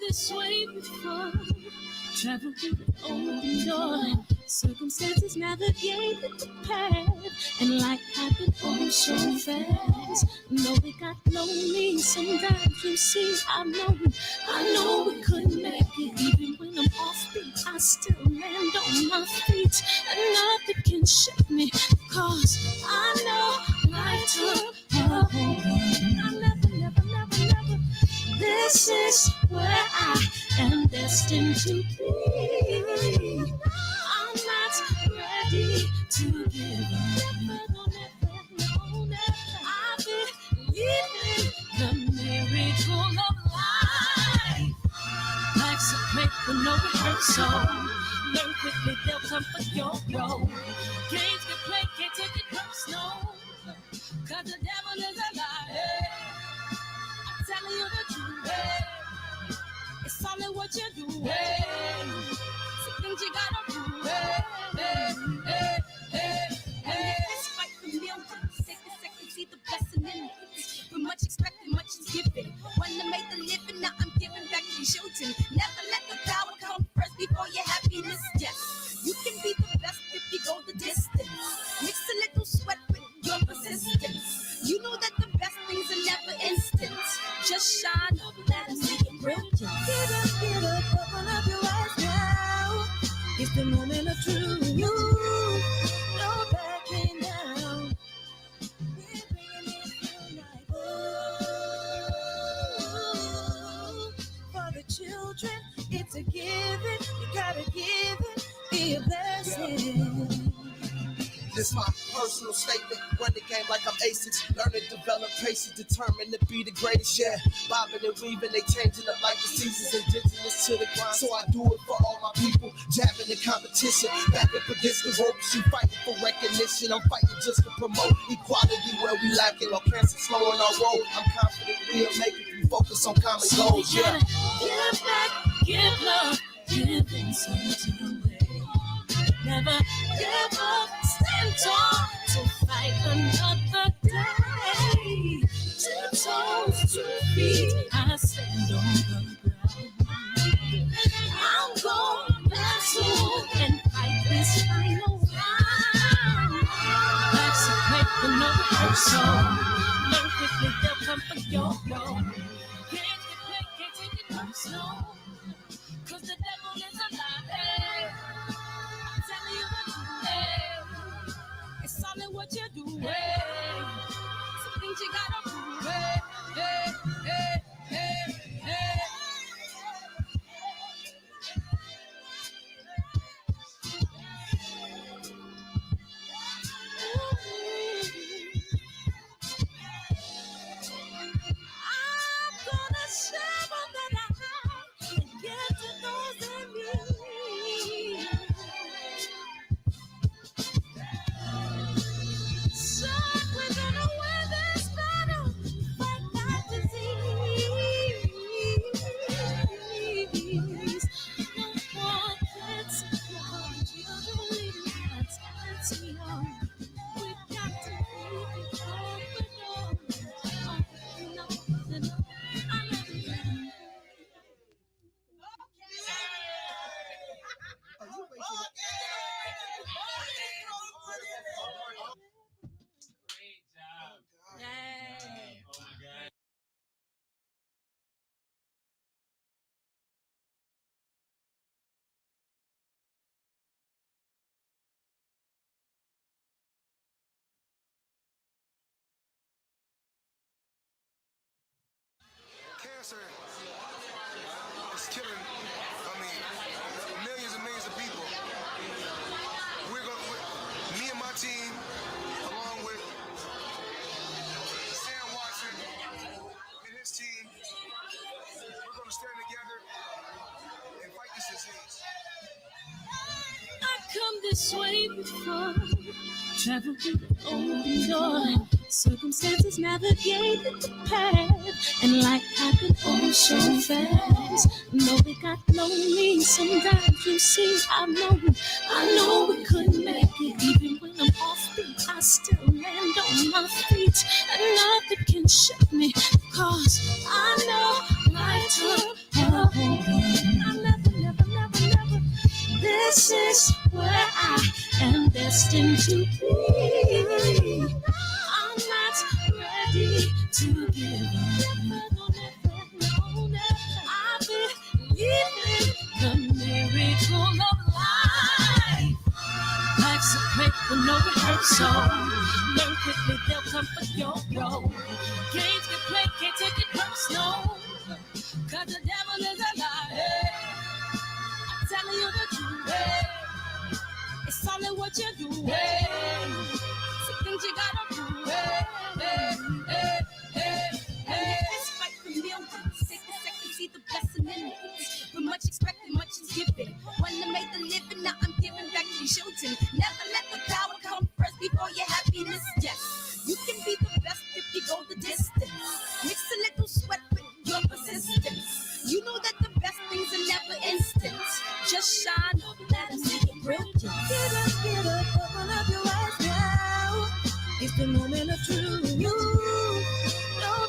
this way before. Travel through the open door. Circumstances navigated the path. And life happened oh so fast. No, it got lonely. Sometimes you see, I know we couldn't make it. Even when I'm offbeat, I still land on my feet. And nothing can shake me. Cause I know I took a hold. I never. This is where I am destined to be. I'm not ready to give up. No. I believe in the miracle of life. Life's a break for no rehearsal. Learn quickly, they'll come for your role. Games get played, can't take it personal. Cause the devil is a liar. I'm telling you the truth. It's all in what you do. Some things you gotta do. Fight for millions. Take a second, see the blessing in it. With much expected, much is given. Wanna make the living, now I'm giving back to children. Never let the power come first before your happiness. Yes, you can be the best if you go the distance. Mix a little sweat with your persistence. You know that the best things are never instant. Just shine up, let them see your brilliance. Get up, open up your eyes now. It's the moment of truth. No backing down. We're bringing it tonight. Oh, for the children, it's a given. You gotta give it, be a blessing. This my personal statement. Run the game like I'm aces. Learn and develop patience, determined to be the greatest. Yeah, bobbing and weaving, they changing up like the seasons. Indigenous to the grind, so I do it for all my people. Jabbing the competition, back up against the ropes. You fighting for recognition, I'm fighting just to promote equality where we lacking. Or cancer slowing our road. I'm confident we'll make it. We focus on common goals. Yeah. Give back, give love, giving something away. Never give up, stand tall to fight another day. 2 toes, 2 feet, I stand on the ground. I'm going back soon and fight this final round. Life's a break for no rehearsal. Learn quickly, they'll come for your role. Can't get played, can't take it personal. Cause the devil is a liar. Tell you what you do, it's all in what you do, some things you gotta do, I'm gonna share all that I have and give to those in need. So we're gonna win this battle, fight that disease. No more kids, no more children, that's young. We got to be confident. No, I love you. Great job. Yay. Oh my God. Cancer is killing, millions and millions of people. Me and my team, along with Sam Watson and his team, we're going to stand together and fight this disease. I come this way before. Travel through the open door. Circumstances navigated the path. And life happened oh so fast. No, it got lonely. Sometimes you see, I know we couldn't make it. Even when I'm offbeat, I still land on my feet. And nothing can shake me. Cause I know I took a hold. This is where I am destined to be. I'm not ready to give up. I believe in the miracle of life. Life's a break with no rehearsal. Learn quickly, they'll come for your role. Games get played, can't take it personal. Cause the devil is a liar. I'm telling you the truth. It's all in what you do. Some things you gotta do. Fight for millions. Take a second, see the blessing in it. But much expected, much is given. One that made the living, now I'm giving back to children. Never let the power come first before your happiness. Yes, you can be the best if you go the distance. Mix a little sweat with your persistence. You know that the best things are never instant. Just shine, let them see your brilliance. Get up, open up your eyes now. It's the moment of truth. No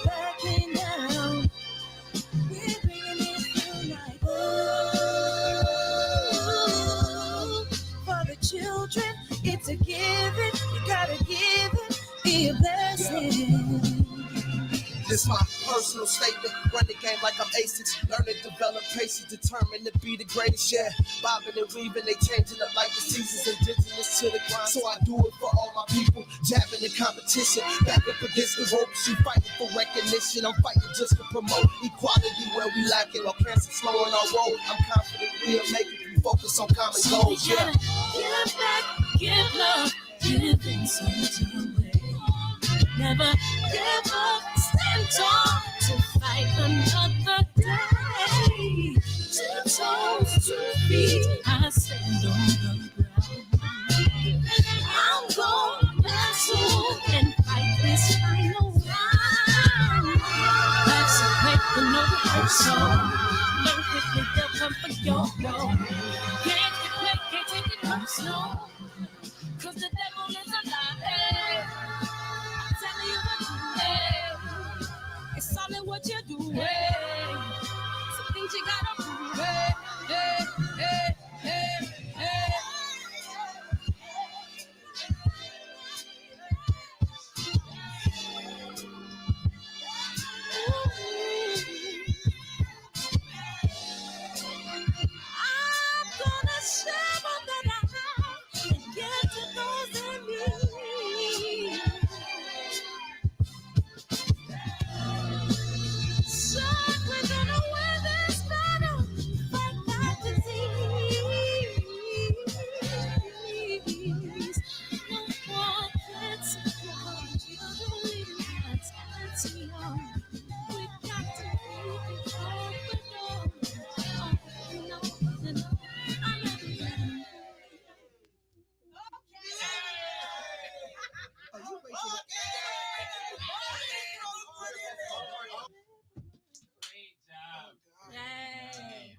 backing down. We're bringing it through like for the children, it's a given. You gotta give it, be a blessing. This my personal statement. Run the game like I'm aces. Learn to develop patience, determined to be the greatest. Yeah, bobbing and weaving, they changing up like the seasons. Indigenous to the grind, so I do it for all my people. Jabbing the competition, back up against the ropes. You fighting for recognition. I'm fighting just to promote equality where we lack it. Or cancer slowing our road. I'm confident we'll make it. We focus on common goals. Yeah. Give back, give love, giving something away. Never give up, stand tall to fight another day. 2 toes, 2 feet, I stand on the ground. I'm going wrestle and fight this final round. Life's a break with no rehearsal. Learn quickly, they'll come for your role. Can't get played, can't take it personal. Cause the devil is a liar. Tell you what you do, it's all in what you do, some things you gotta do, I'm gonna share all that I have and give to those in need. So we're gonna win this battle, fight that disease. No one can support you, believe in God's answer. We got to be control, but no, I love you. Yay.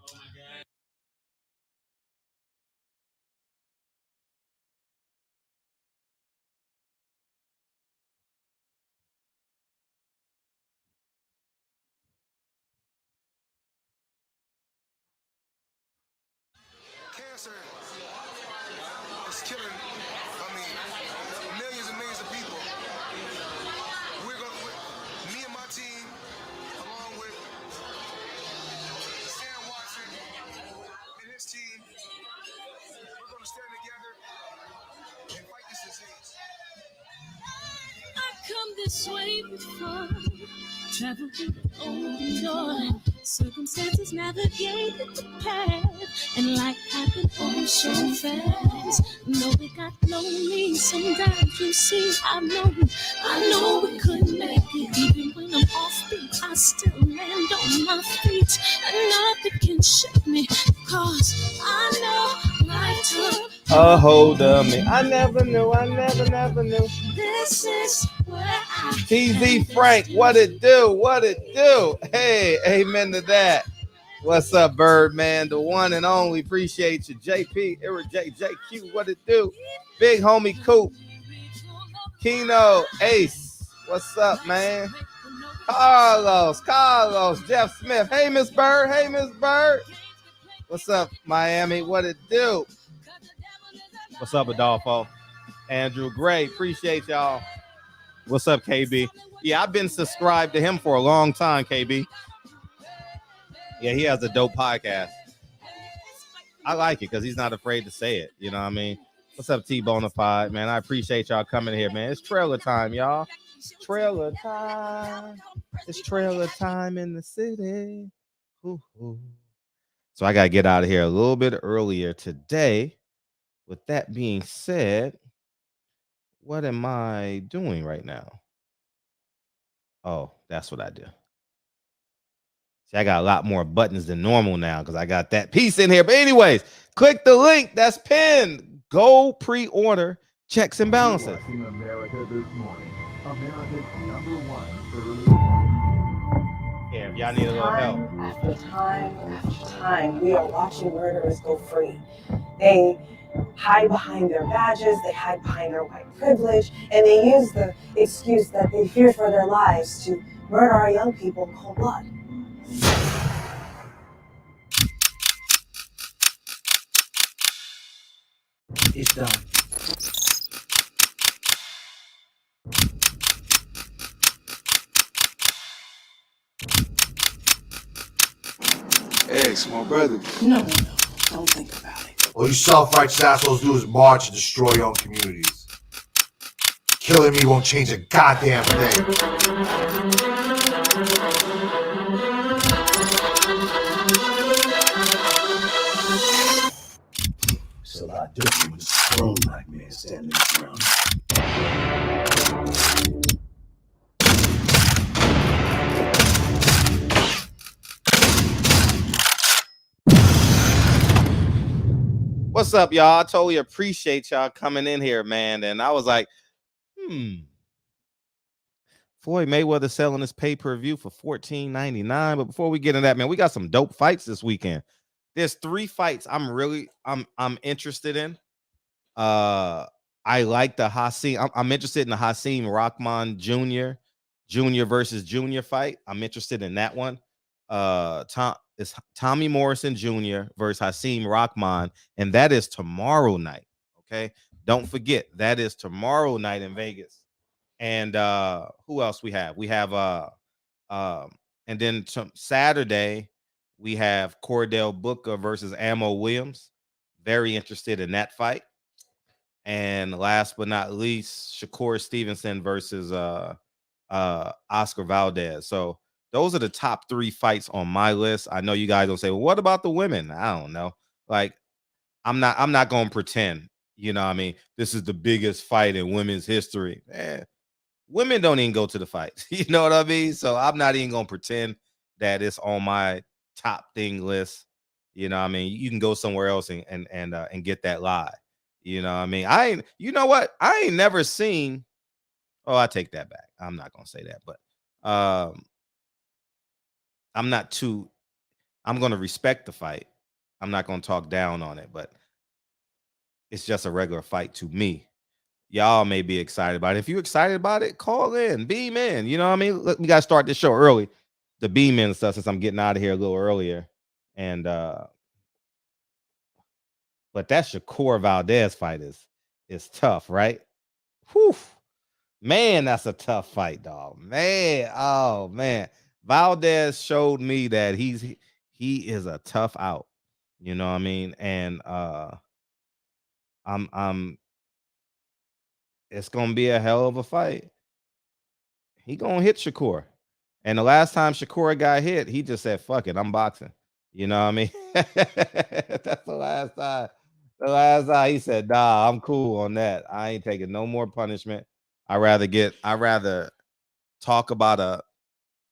Cancer is killing, millions and millions of people. Me and my team, along with Sam Watson and his team, we're going to stand together and fight this disease. I come this way before, travel through the open door. Circumstances navigated the path, and life happened all so fast. No, it got lonely sometimes. You see, I know we couldn't make it. Even when I'm offbeat, I still land on my feet, and nothing can shake me, cause I know life took a hold of me. I never knew. This is where I TZ Frank, what it do? What it do? Hey, amen to that. What's up, Birdman? The one and only. Appreciate you. JP, Eric JQ, what it do? Big homie Coop. Keno, Ace. What's up, man? Carlos, Jeff Smith. Hey, Miss Bird. What's up, Miami? What it do? What's up, Adolfo? Andrew Gray, appreciate y'all. What's up, KB? Yeah, I've been subscribed to him for a long time, KB. Yeah, he has a dope podcast. I like it because he's not afraid to say it. You know what I mean? What's up, T-Bonafide, man? I appreciate y'all coming here, man. It's trailer time, y'all. Trailer time. It's trailer time in the city. Ooh. So I got to get out of here a little bit earlier today. With that being said, what am I doing right now? Oh, that's what I do. See, I got a lot more buttons than normal now because I got that piece in here. But anyways, click the link that's pinned. Go pre-order Checks and Balances. America this morning. America's #1 Yeah, if y'all need a little help. Time after time after time, we are watching murderers go free. They hide behind their badges, they hide behind their white privilege, and they use the excuse that they fear for their lives to murder our young people in cold blood. It's done. Hey, small brother. No, don't think about it. All you self-righteous assholes do is march and destroy your own communities. Killing me won't change a goddamn thing. It's a lot different with a grown black man standing around. What's up, y'all? I totally appreciate y'all coming in here, man. And I was like, Floyd Mayweather selling his pay-per-view for $14.99. But before we get into that, man, we got some dope fights this weekend. There's 3 fights I'm interested in. I like the Hasim. I'm interested in the Hasim Rahman Jr. versus Junior fight. I'm interested in that one. It's Tommy Morrison Jr. versus Hasim Rahman, and that is tomorrow night. Okay, don't forget that is tomorrow night in Vegas. And who else we have? We have and then Saturday we have Cordell Booker versus Ammo Williams. Very interested in that fight. And last but not least, Shakur Stevenson versus Oscar Valdez. So those are the top 3 fights on my list. I know you guys don't say, well, what about the women? I don't know. Like, I'm not gonna pretend, you know what I mean? This is the biggest fight in women's history. Women don't even go to the fights. You know what I mean? So I'm not even gonna pretend that it's on my top thing list. You know what I mean? You can go somewhere else and get that lie. You know what I mean? You know what? I ain't never seen. Oh, I take that back. I'm not gonna say that, but I'm gonna respect the fight. I'm not gonna talk down on it, but it's just a regular fight to me. Y'all may be excited about it. If you're excited about it, call in, beam in. You know what I mean? We gotta start this show early. The beam in stuff since I'm getting out of here a little earlier. And but that Shakur Valdez fight is tough, right? Whew. Man, that's a tough fight, dog. Man, oh man. Valdez showed me that he is a tough out. You know what I mean? And I'm it's gonna be a hell of a fight. He gonna hit Shakur. And the last time Shakur got hit, he just said, fuck it, I'm boxing. You know what I mean? That's the last time. The last time he said, nah, I'm cool on that. I ain't taking no more punishment. I'd rather talk about a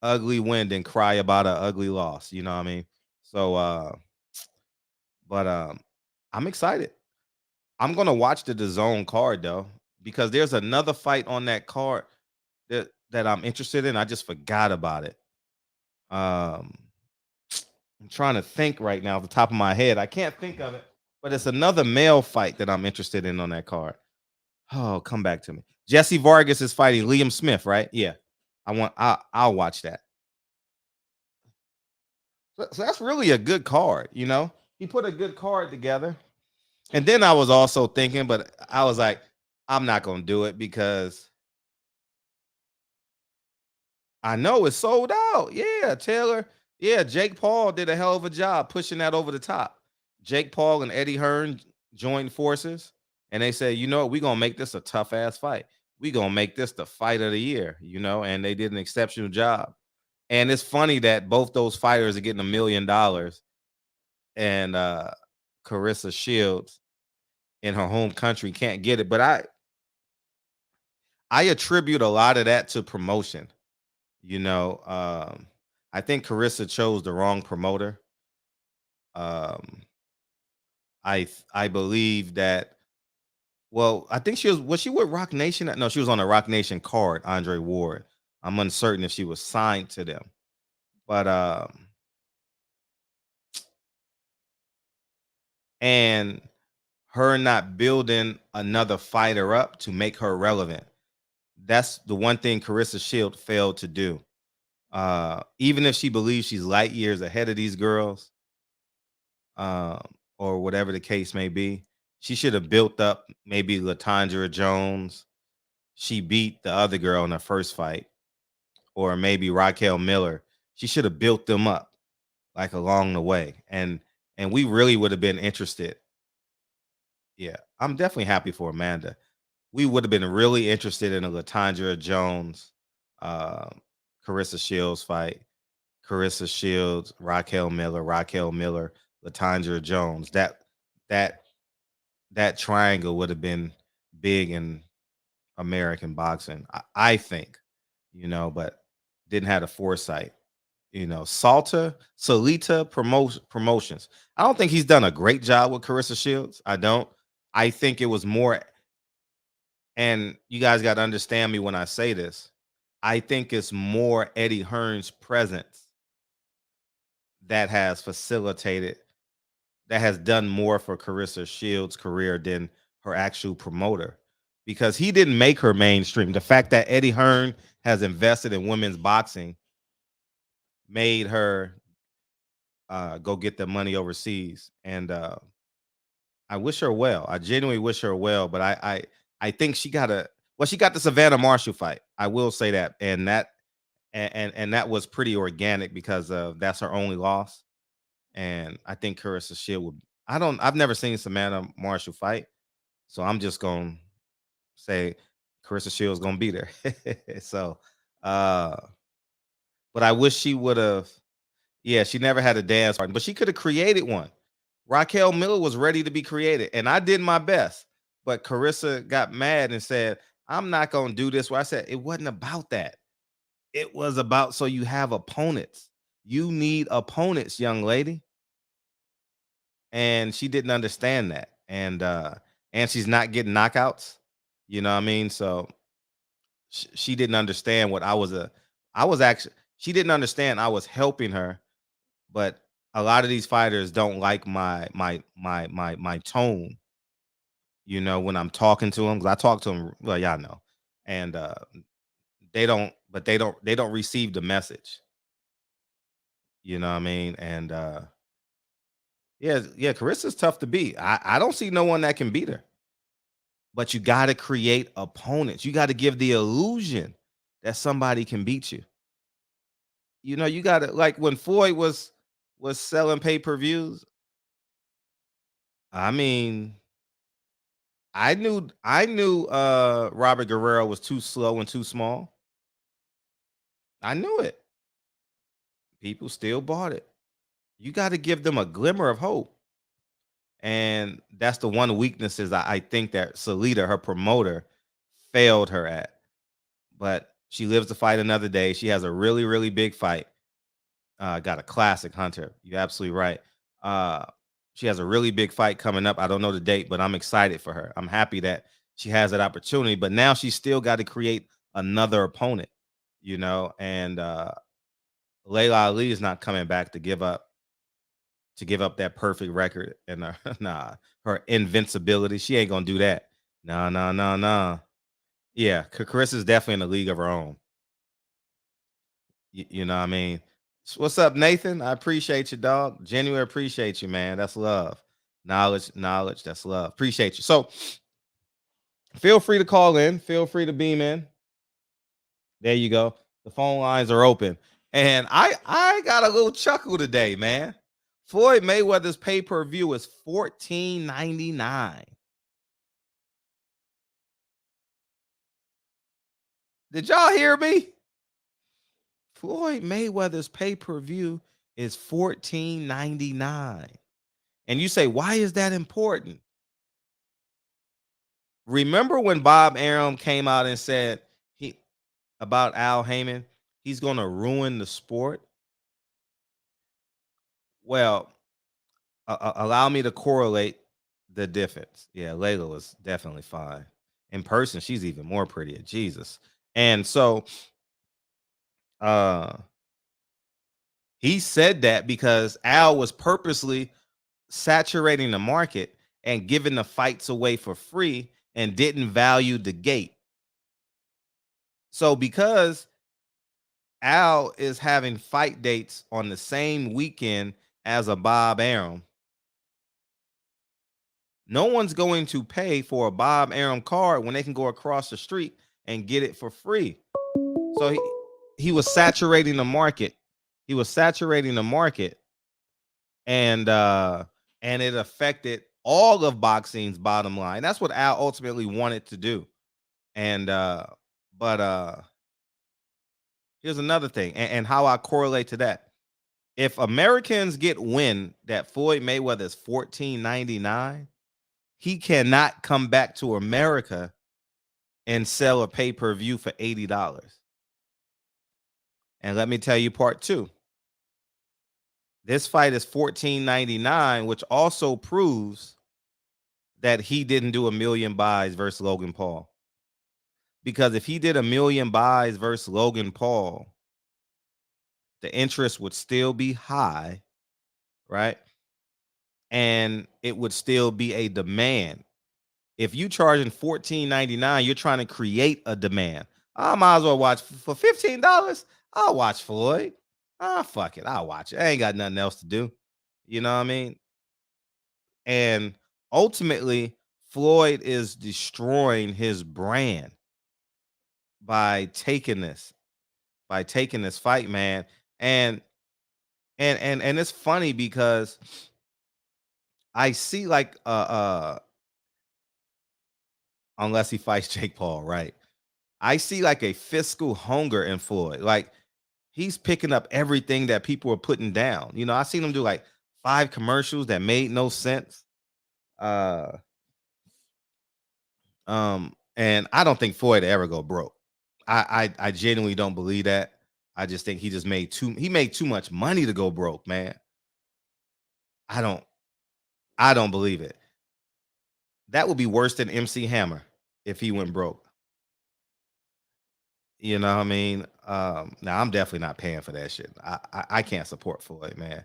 ugly win than cry about an ugly loss. You know what I mean? So but I'm excited. I'm gonna watch the DAZN card though, because there's another fight on that card that I'm interested in. I just forgot about it. I'm trying to think right now off the top of my head. I can't think of it, but it's another male fight that I'm interested in on that card. Oh, come back to me. Jesse Vargas is fighting Liam Smith, right? Yeah. I'll watch that. So that's really a good card, you know. He put a good card together. And then I was also thinking, but I was like, I'm not gonna do it because I know it's sold out. Yeah, Taylor. Yeah, Jake Paul did a hell of a job pushing that over the top. Jake Paul and Eddie Hearn joined forces, and they said, you know what, we're gonna make this a tough ass fight. We're gonna make this the fight of the year, and they did an exceptional job. And it's funny that both those fighters are getting $1 million, and Carissa Shields in her home country can't get it. But I attribute a lot of that to promotion. You know, I think Carissa chose the wrong promoter. Um, I believe that. Well, I think was she with Rock Nation? No, she was on the Rock Nation card. Andre Ward. I'm uncertain if she was signed to them, but and her not building another fighter up to make her relevant. That's the one thing Carissa Shield failed to do. Even if she believes she's light years ahead of these girls, um, or whatever the case may be, she should have built up maybe Latondra Jones. She beat the other girl in her first fight, or maybe Raquel Miller. She should have built them up like along the way, and we really would have been interested. Yeah, I'm definitely happy for Amanda. We would have been really interested in a Latondra Jones, um, Carissa Shields fight. Carissa Shields, Raquel Miller, Latondra Jones. That that triangle would have been big in American boxing, I think, but didn't have the foresight. Salita Promotions. I don't think he's done a great job with Carissa Shields. I don't. I think it was more, and you guys got to understand me when I say this. I think it's more Eddie Hearn's presence that has facilitated, that has done more for Carissa Shields' career than her actual promoter, because he didn't make her mainstream. The fact that Eddie Hearn has invested in women's boxing made her go get the money overseas, and I wish her well. I genuinely wish her well, but I think she got she got the Savannah Marshall fight. I will say that, and that was pretty organic because that's her only loss. And I think Carissa Shield would. I've never seen Savannah Marshall fight, so I'm just gonna say Carissa Shield's gonna be there. So, uh, but I wish she would have. Yeah, she never had a dance partner, but she could have created one. Raquel Miller was ready to be created, and I did my best. But Carissa got mad and said, "I'm not gonna do this." Where I said it wasn't about that. It was about, so you have opponents. You need opponents, young lady. And she didn't understand that. And she's not getting knockouts. You know what I mean? So she didn't understand what I was actually, she didn't understand I was helping her, but a lot of these fighters don't like my tone, when I'm talking to them, because I talk to them, well, y'all know. And they don't receive the message. You know what I mean? And yeah, Carissa's tough to beat. I don't see no one that can beat her. But you got to create opponents. You got to give the illusion that somebody can beat you. You got to, like when Floyd was selling pay-per-views. I mean, I knew Robert Guerrero was too slow and too small. I knew it. People still bought it. You got to give them a glimmer of hope. And that's the one weakness is I think that Salita, her promoter, failed her at. But she lives to fight another day. She has a really, really big fight. Got a classic Hunter. You're absolutely right. Uh, she has a really big fight coming up. I don't know the date, but I'm excited for her. I'm happy that she has that opportunity. But now she's still got to create another opponent, and Layla Ali is not coming back to give up that perfect record and nah, her invincibility. She ain't gonna do that. No, no, no, no. Yeah, Carissa's definitely in a league of her own. You know what I mean? What's up, Nathan? I appreciate you, dog. Genuinely appreciate you, man. That's love. Knowledge, that's love. Appreciate you. So feel free to call in. Feel free to beam in. There you go. The phone lines are open. And I got a little chuckle today, man. Floyd Mayweather's pay-per-view is $14.99. Did y'all hear me? Floyd Mayweather's pay-per-view is $14.99. And you say, why is that important? Remember when Bob Arum came out and said about Al Heyman, he's going to ruin the sport? Well, allow me to correlate the difference. Yeah, Layla was definitely fine. In person, she's even more prettier. Jesus. And so he said that because Al was purposely saturating the market and giving the fights away for free and didn't value the gate. So because Al is having fight dates on the same weekend as a Bob Arum, no one's going to pay for a Bob Arum card when they can go across the street and get it for free. So he was saturating the market. He was saturating the market, and it affected all of boxing's bottom line. That's what Al ultimately wanted to do. And but here's another thing, and how I correlate to that. If Americans get wind that Floyd Mayweather is $14.99, he cannot come back to America and sell a pay-per-view for $80. And let me tell you part two. This fight is $14.99, which also proves that he didn't do a million buys versus Logan Paul. Because if he did a million buys versus Logan Paul, the interest would still be high, right? And it would still be a demand. If you charging $14.99, you're trying to create a demand. I might as well watch for $15. I'll watch Floyd. Fuck it. I'll watch it. I ain't got nothing else to do. You know what I mean? And ultimately, Floyd is destroying his brand by taking this fight, man. And it's funny because I see like unless he fights Jake Paul, right? I see like a fiscal hunger in Floyd. Like he's picking up everything that people are putting down. You know, I seen him do like 5 commercials that made no sense. And I don't think Floyd ever go broke. I genuinely don't believe that. I just think he made too much money to go broke, man. I don't believe it. That would be worse than MC Hammer if he went broke. You know what I mean? Now I'm definitely not paying for that shit. I can't support Floyd, man.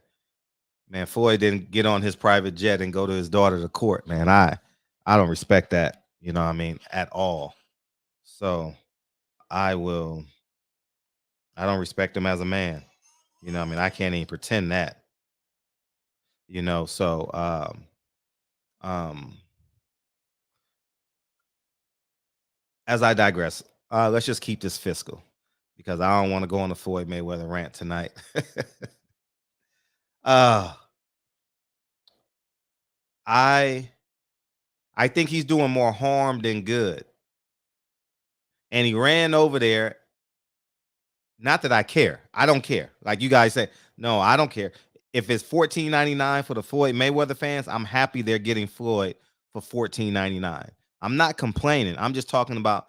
Man, Floyd didn't get on his private jet and go to his daughter to court, man. I don't respect that, you know what I mean, at all. So I don't respect him as a man. You know what I mean? I can't even pretend that. You know, so as I digress, let's just keep this fiscal because I don't want to go on the Floyd Mayweather rant tonight. I think he's doing more harm than good. And he ran over there. Not that I care. I don't care. Like you guys say, no, I don't care. If it's $14.99 for the Floyd Mayweather fans, I'm happy they're getting Floyd for $14.99. I'm not complaining. I'm just talking about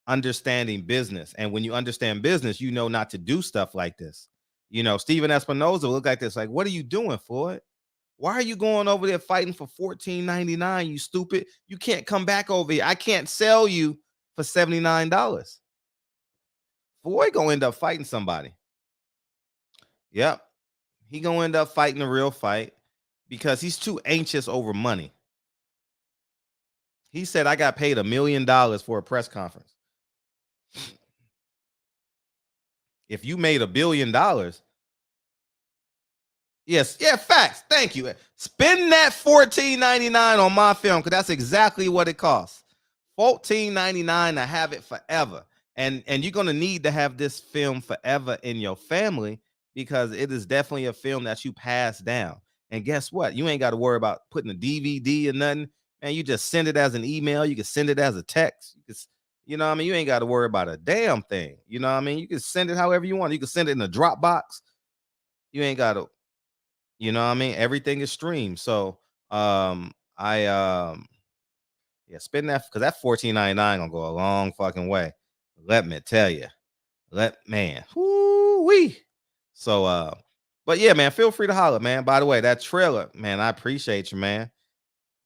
understanding business. And when you understand business, you know not to do stuff like this. You know, Steven Espinoza looked like this. Like, what are you doing, Floyd? Why are you going over there fighting for $14.99, you stupid? You can't come back over here. I can't sell you for $79. Floyd gonna end up fighting somebody. Yep. He gonna end up fighting a real fight because he's too anxious over money. He said, I got paid $1 million for a press conference. If you made $1 billion, Yes, yeah, facts. Thank you. Spend that $14.99 on my film because that's exactly what it costs. $14.99 to have it forever. And you're gonna need to have this film forever in your family because it is definitely a film that you pass down. And guess what? You ain't got to worry about putting a DVD or nothing. And you just send it as an email. You can send it as a text. You know what I mean? You ain't got to worry about a damn thing. You know what I mean? You can send it however you want. You can send it in a Dropbox. You ain't got to, you know what I mean? Everything is streamed. So I yeah, spend that because that $14.99 gonna go a long fucking way. Let me tell you. Man. Woo-wee. So but yeah, man, feel free to holler, man. By the way, that trailer, man, I appreciate you, man.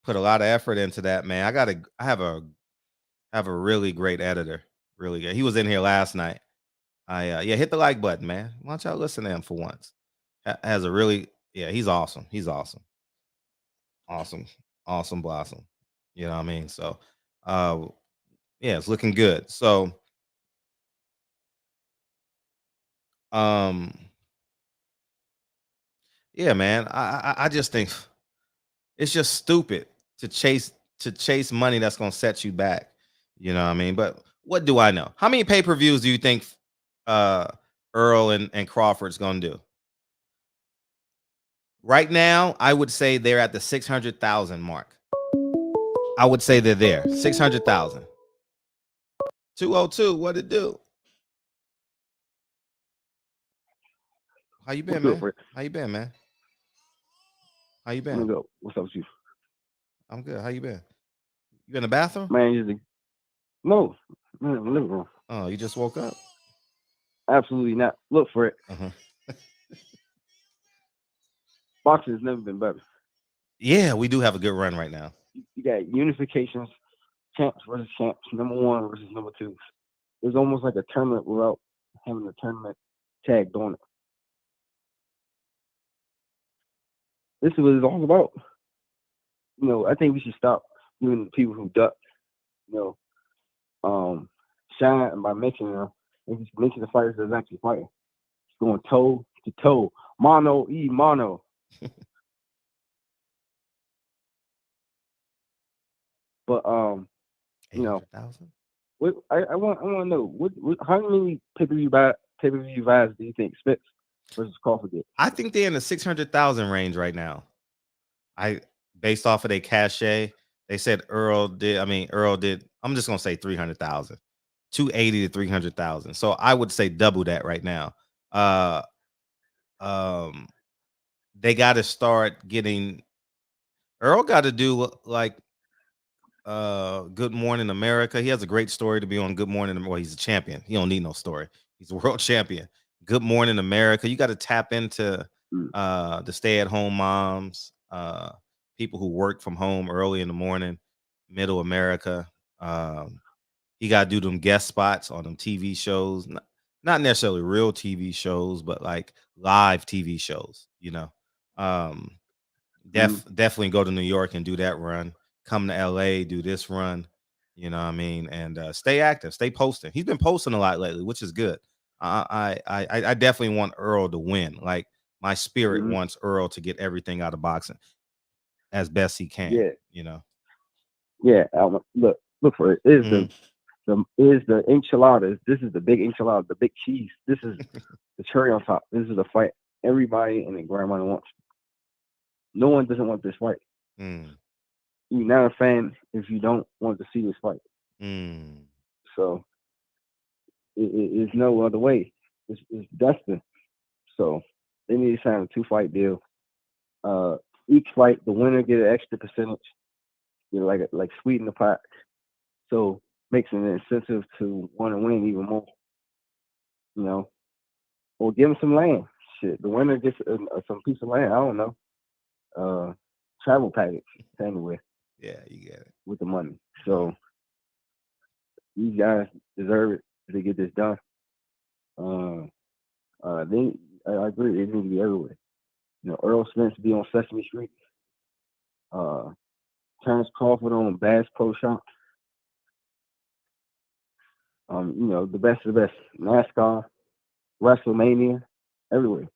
Put a lot of effort into that, man. I have a really great editor. Really good. He was in here last night. Yeah, hit the like button, man. Why don't y'all listen to him for once? Has a really, yeah, he's awesome. He's awesome. Awesome blossom. You know what I mean? So yeah, it's looking good. So um yeah, man, I just think it's just stupid to chase money that's gonna set you back. You know what I mean? But what do I know? How many pay-per-views do you think uh Earl and Crawford's gonna do? Right now, I would say they're at the 600,000 mark. I would say they're there. 600,000. 202, what it do? How you been, man? How you been, man? How you been? What's up with you? I'm good. How you been? You in the bathroom? Man, no, I'm in the living room. Oh, you just woke up? Absolutely not. Look for it. Uh-huh. Boxing has never been better. Yeah, we do have a good run right now. You got unifications, champs versus champs, number 1 versus number 2. It's almost like a tournament without having a tournament tagged on it. This is what it's all about. You know, I think we should stop doing the people who duck, you know, shine by mentioning them and just mention the fighters that's actually fighting. It's going toe to toe. Mano y mano. But you know, I want to know how many pay-per-view buys do you think Spence versus Crawford did? I think they're in the 600,000 range right now. Based off of their cachet, they said Earl did. I'm just gonna say 300,000, 280 to 300,000. So I would say double that right now. They got to start getting. Earl got to do like Good Morning America. He has a great story to be on Good Morning. Well, he's a champion. He don't need no story. He's a world champion. Good Morning America. You got to tap into the stay-at-home moms, people who work from home early in the morning, middle America. He got to do them guest spots on them TV shows, not necessarily real TV shows, but like live TV shows, you know. Definitely go to New York and do that run. Come to LA, do this run, you know what I mean, and stay active, stay posting. He's been posting a lot lately, which is good. I definitely want Earl to win. Like my spirit wants Earl to get everything out of boxing as best he can. Yeah, you know. Yeah, look for it. It is the enchiladas. This is the big enchilada, the big cheese. This is the cherry on top. This is the fight everybody and their grandmother wants. No one doesn't want this fight. You're not a fan if you don't want to see this fight. So it's no other way. It's destined. So they need to sign a 2-fight deal. Each fight, the winner get an extra percentage. You know, like sweeten the pot. So makes an incentive to want to win even more. You know, or give them some land. Shit, the winner gets some piece of land. I don't know. Travel package anywhere. Yeah, you get it with the money. So these guys deserve it to get this done. I agree. They need to be everywhere. You know, Earl Spence be on Sesame Street. Terrence Crawford on Bass Pro Shop. You know, the best of the best. NASCAR, WrestleMania, everywhere.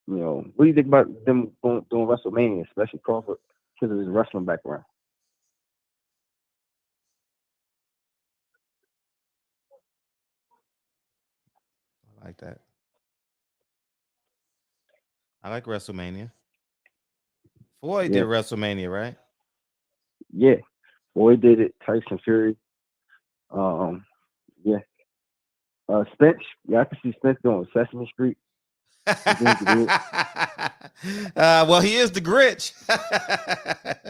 You know, what do you think about them doing WrestleMania, especially Crawford, because of his wrestling background? I like that. I like WrestleMania. Floyd Yeah, did WrestleMania, right? yeah. Boy did it. Tyson Fury. Yeah. Spence. Yeah, I can see Spence doing Sesame Street. Well, he is the Grinch.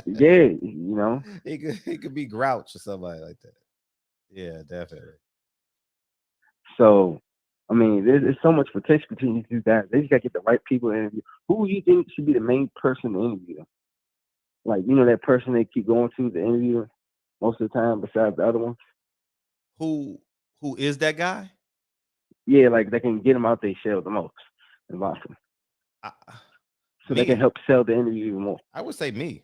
Yeah, you know. He could be Grouch or somebody like that. Yeah, definitely. So, I mean, there's so much potential between these two guys. They just got to get the right people to interview. Who do you think should be the main person to interview them? Like, you know, that person they keep going to interview most of the time besides the other ones? Who is that guy? Yeah, like they can get them out their shell the most in boxing. So they can help sell the interview even more. I would say me.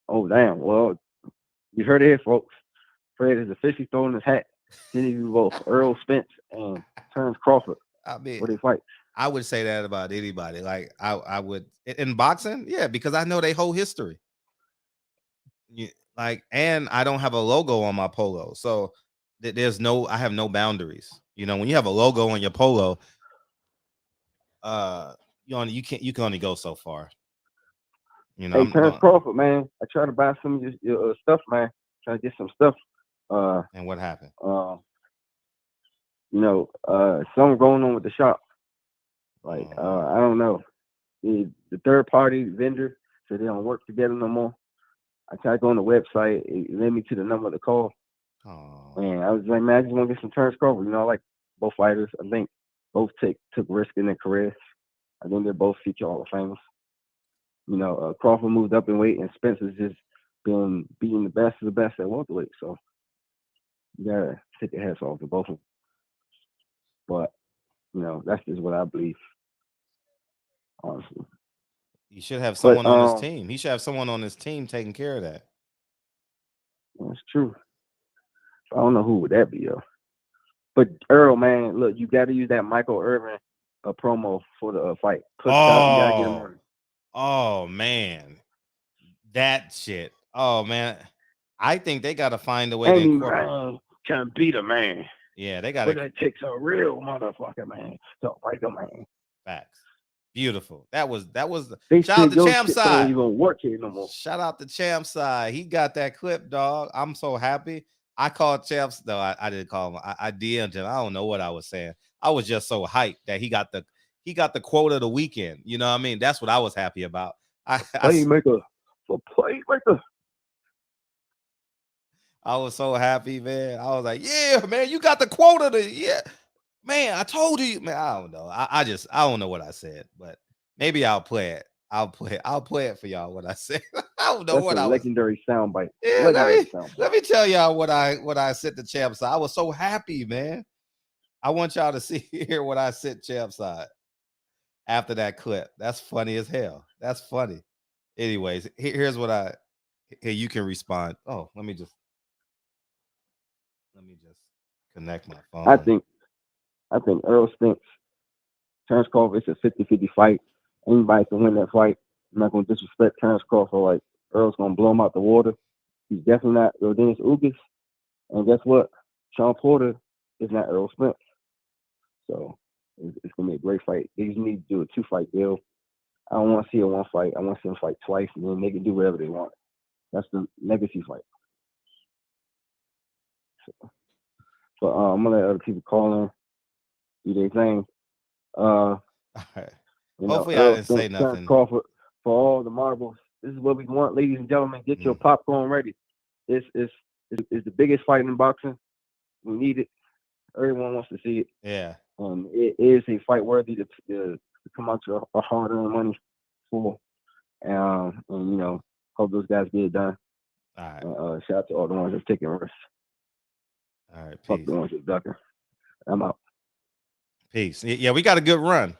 Oh, damn. Well, you heard it here, folks. Fred is officially throwing his hat to interview both Earl Spence and Terrence Crawford for their fight. I would say that about anybody. Like I would in boxing, yeah, because I know their whole history. And I don't have a logo on my polo, so I have no boundaries. You know, when you have a logo on your polo, you can only go so far. You know, hey, Terrence Crawford, man, I tried to buy some of your stuff, man. Try to get some stuff. And what happened? You know, something going on with the shop. Like, I don't know. The third party vendor said they don't work together no more. I tried going on the website. It led me to the number to call. And I was like, man, I just want to get some Terrence Crawford. You know, I like both fighters. I think both took risk in their careers. I think they're both future Hall of Famers. You know, Crawford moved up in weight, and Spence has just been beating the best of the best at welterweight. So you gotta take your hats off to both of them. But you know, that's just what I believe. Honestly, he should have someone on his team. He should have someone on his team taking care of that. That's true. I don't know who would that be, though. But Earl, man, look, you got to use that Michael Irvin promo for the fight. You got to get him on. Oh man, that shit. Oh man, I think they got to find a way to incorporate. Can beat a man. Yeah, they got to. But it takes a real motherfucker, man, to fight a man. Facts. Beautiful. That was. They shout out to Champ Side. Don't even work here no more. Shout out to Champ Side. He got that clip, dog. I'm so happy. I called Champs. No, I didn't call him. I DM'd him. I don't know what I was saying. I was just so hyped that he got the quote of the weekend. You know what I mean? That's what I was happy about. Playmaker. I was so happy, man. I was like, yeah, man, you got the quote of the year. Man, I told you, man. I don't know. I don't know what I said, but maybe I'll play it. I'll play it for y'all what I said. I don't know what I was. Legendary soundbite. Yeah, let me tell y'all what I said to Champ Side. I was so happy, man. I want y'all to hear what I said Champ Side after that clip. That's funny as hell. That's funny. Anyways, here's what you can respond. Oh, let me just connect my phone. I think Earl Spence, Terrence Crawford, it's a 50-50 fight. Anybody can win that fight. I'm not going to disrespect Terrence Crawford. Like, Earl's going to blow him out the water. He's definitely not Dennis Ugas. And guess what? Sean Porter is not Earl Spence. So it's going to be a great fight. They just need to do a 2-fight deal. I don't want to see a 1 fight. I want to see them fight twice, and then they can do whatever they want. That's the legacy fight. So I'm going to let other people call in, do their thing. All right. Hopefully I didn't say nothing. Crawford, for all the marbles. This is what we want, ladies and gentlemen. Get your popcorn ready. It's the biggest fight in boxing. We need it. Everyone wants to see it. Yeah. It is a fight worthy to come out to a hard-earned money for. And you know, hope those guys get it done. All right. Shout out to all the ones that's taking risks. All right. Fuck the ones that's ducking. I'm out. Peace. Yeah, we got a good run.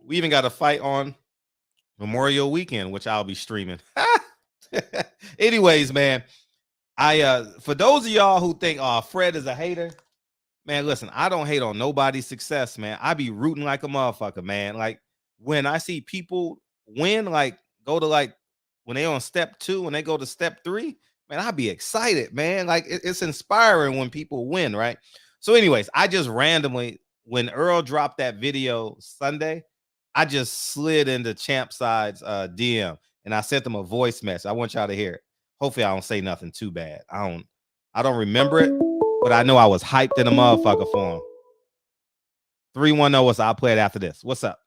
We even got a fight on Memorial Weekend, which I'll be streaming. Anyways, man, for those of y'all who think, Fred is a hater, Man, listen, I don't hate on nobody's success, man. I be rooting like a motherfucker, man. Like when I see people win, like go to like when they on step 2 and they go to step 3, man, I be excited, man. Like it's inspiring when people win, right? So, anyways, I just randomly when Earl dropped that video Sunday, I just slid into Champside's DM and I sent them a voice message. I want y'all to hear it. Hopefully, I don't say nothing too bad. I don't remember it, but I know I was hyped in a motherfucker for him. 310 was I'll play it after this. What's up?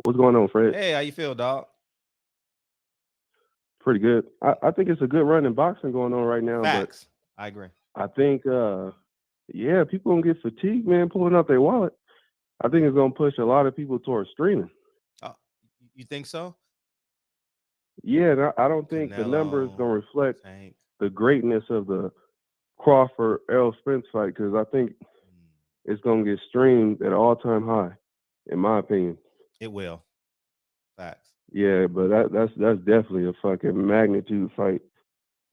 What's going on, Fred? Hey, how you feel, dog? Pretty good. I think it's a good run in boxing going on right now. Facts. I agree. But I think, yeah, people gonna get fatigued, man, pulling out their wallet. I think it's gonna push a lot of people towards streaming. Oh, you think so? Yeah, and I don't think the numbers gonna reflect the greatness of the Crawford Errol Spence fight because I think it's gonna get streamed at an all-time high, in my opinion. It will. Facts. Yeah, but that's definitely a fucking magnitude fight.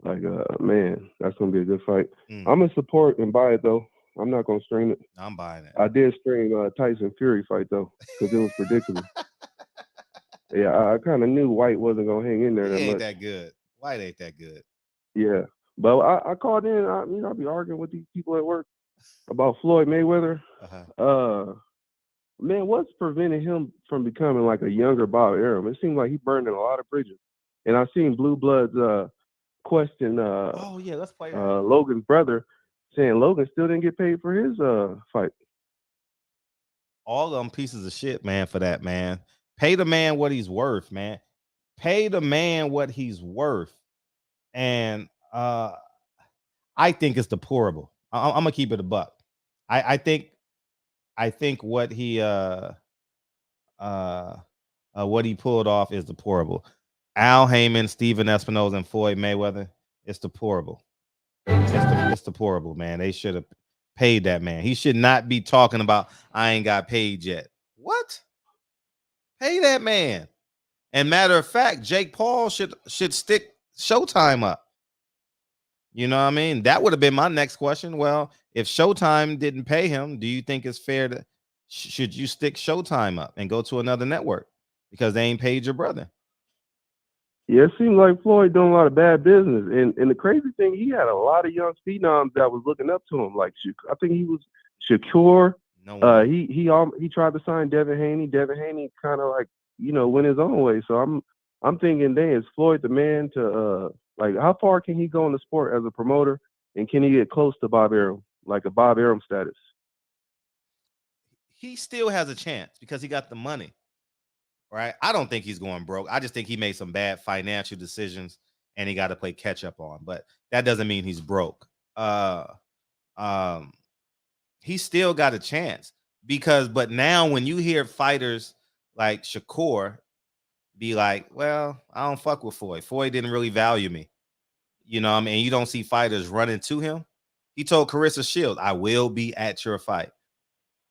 Like, man, that's gonna be a good fight. I'm gonna support and buy it though. I'm not gonna stream it. I'm buying it. I did stream Tyson Fury fight though because it was predictable. Yeah, I kind of knew White wasn't gonna hang in there that much. Ain't that good. White ain't that good. Yeah, but I called in. I'll be arguing with these people at work about Floyd Mayweather. Man, what's preventing him from becoming like a younger Bob Arum? It seems like he burned in a lot of bridges. And I've seen Blue Bloods question let's play Logan's brother, saying Logan still didn't get paid for his fight. All them pieces of shit, man, for that, man. Pay the man what he's worth, man. Pay the man what he's worth. And I think it's deplorable. I'm gonna keep it a buck. I think what he pulled off is deplorable. Al Heyman, Steven Espinosa, and Floyd Mayweather, it's deplorable. It's deplorable, man. They should have paid that man. He should not be talking about I ain't got paid yet. What? Pay that man. And matter of fact, Jake Paul should stick Showtime up. You know what I mean? That would have been my next question. Well, if Showtime didn't pay him, do you think it's fair to should you stick Showtime up and go to another network because they ain't paid your brother? Yeah, it seemed like Floyd doing a lot of bad business. And the crazy thing, he had a lot of young phenoms that was looking up to him. Like I think he was Shakur. No he tried to sign Devin Haney. Devin Haney kind of like, went his own way. So I'm thinking, dang, is Floyd the man to like how far can he go in the sport as a promoter, and can he get close to Bob Arum, like a Bob Arum status? He still has a chance because he got the money. Right? I don't think he's going broke. I just think he made some bad financial decisions and he got to play catch up on. But that doesn't mean he's broke. He still got a chance but now when you hear fighters like Shakur be like, well, I don't fuck with Floyd. Floyd didn't really value me. You know what I mean? You don't see fighters running to him. He told Carissa Shields, I will be at your fight.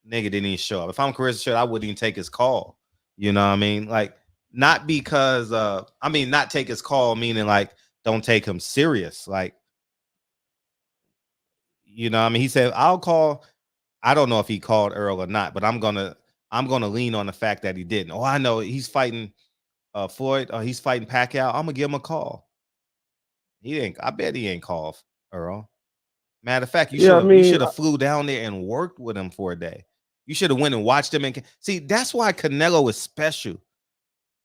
Nigga didn't even show up. If I'm Carissa Shields, I wouldn't even take his call. You know what I mean? Like, not because not take his call, meaning like don't take him serious. Like, you know what I mean? He said, I'll call. I don't know if he called Earl or not, but I'm gonna lean on the fact that he didn't. Oh, I know he's fighting Floyd, or he's fighting Pacquiao. I'm gonna give him a call. I bet he ain't called Earl. Matter of fact, you should have flew down there and worked with him for a day. You should have went and watched him. And see, that's why Canelo is special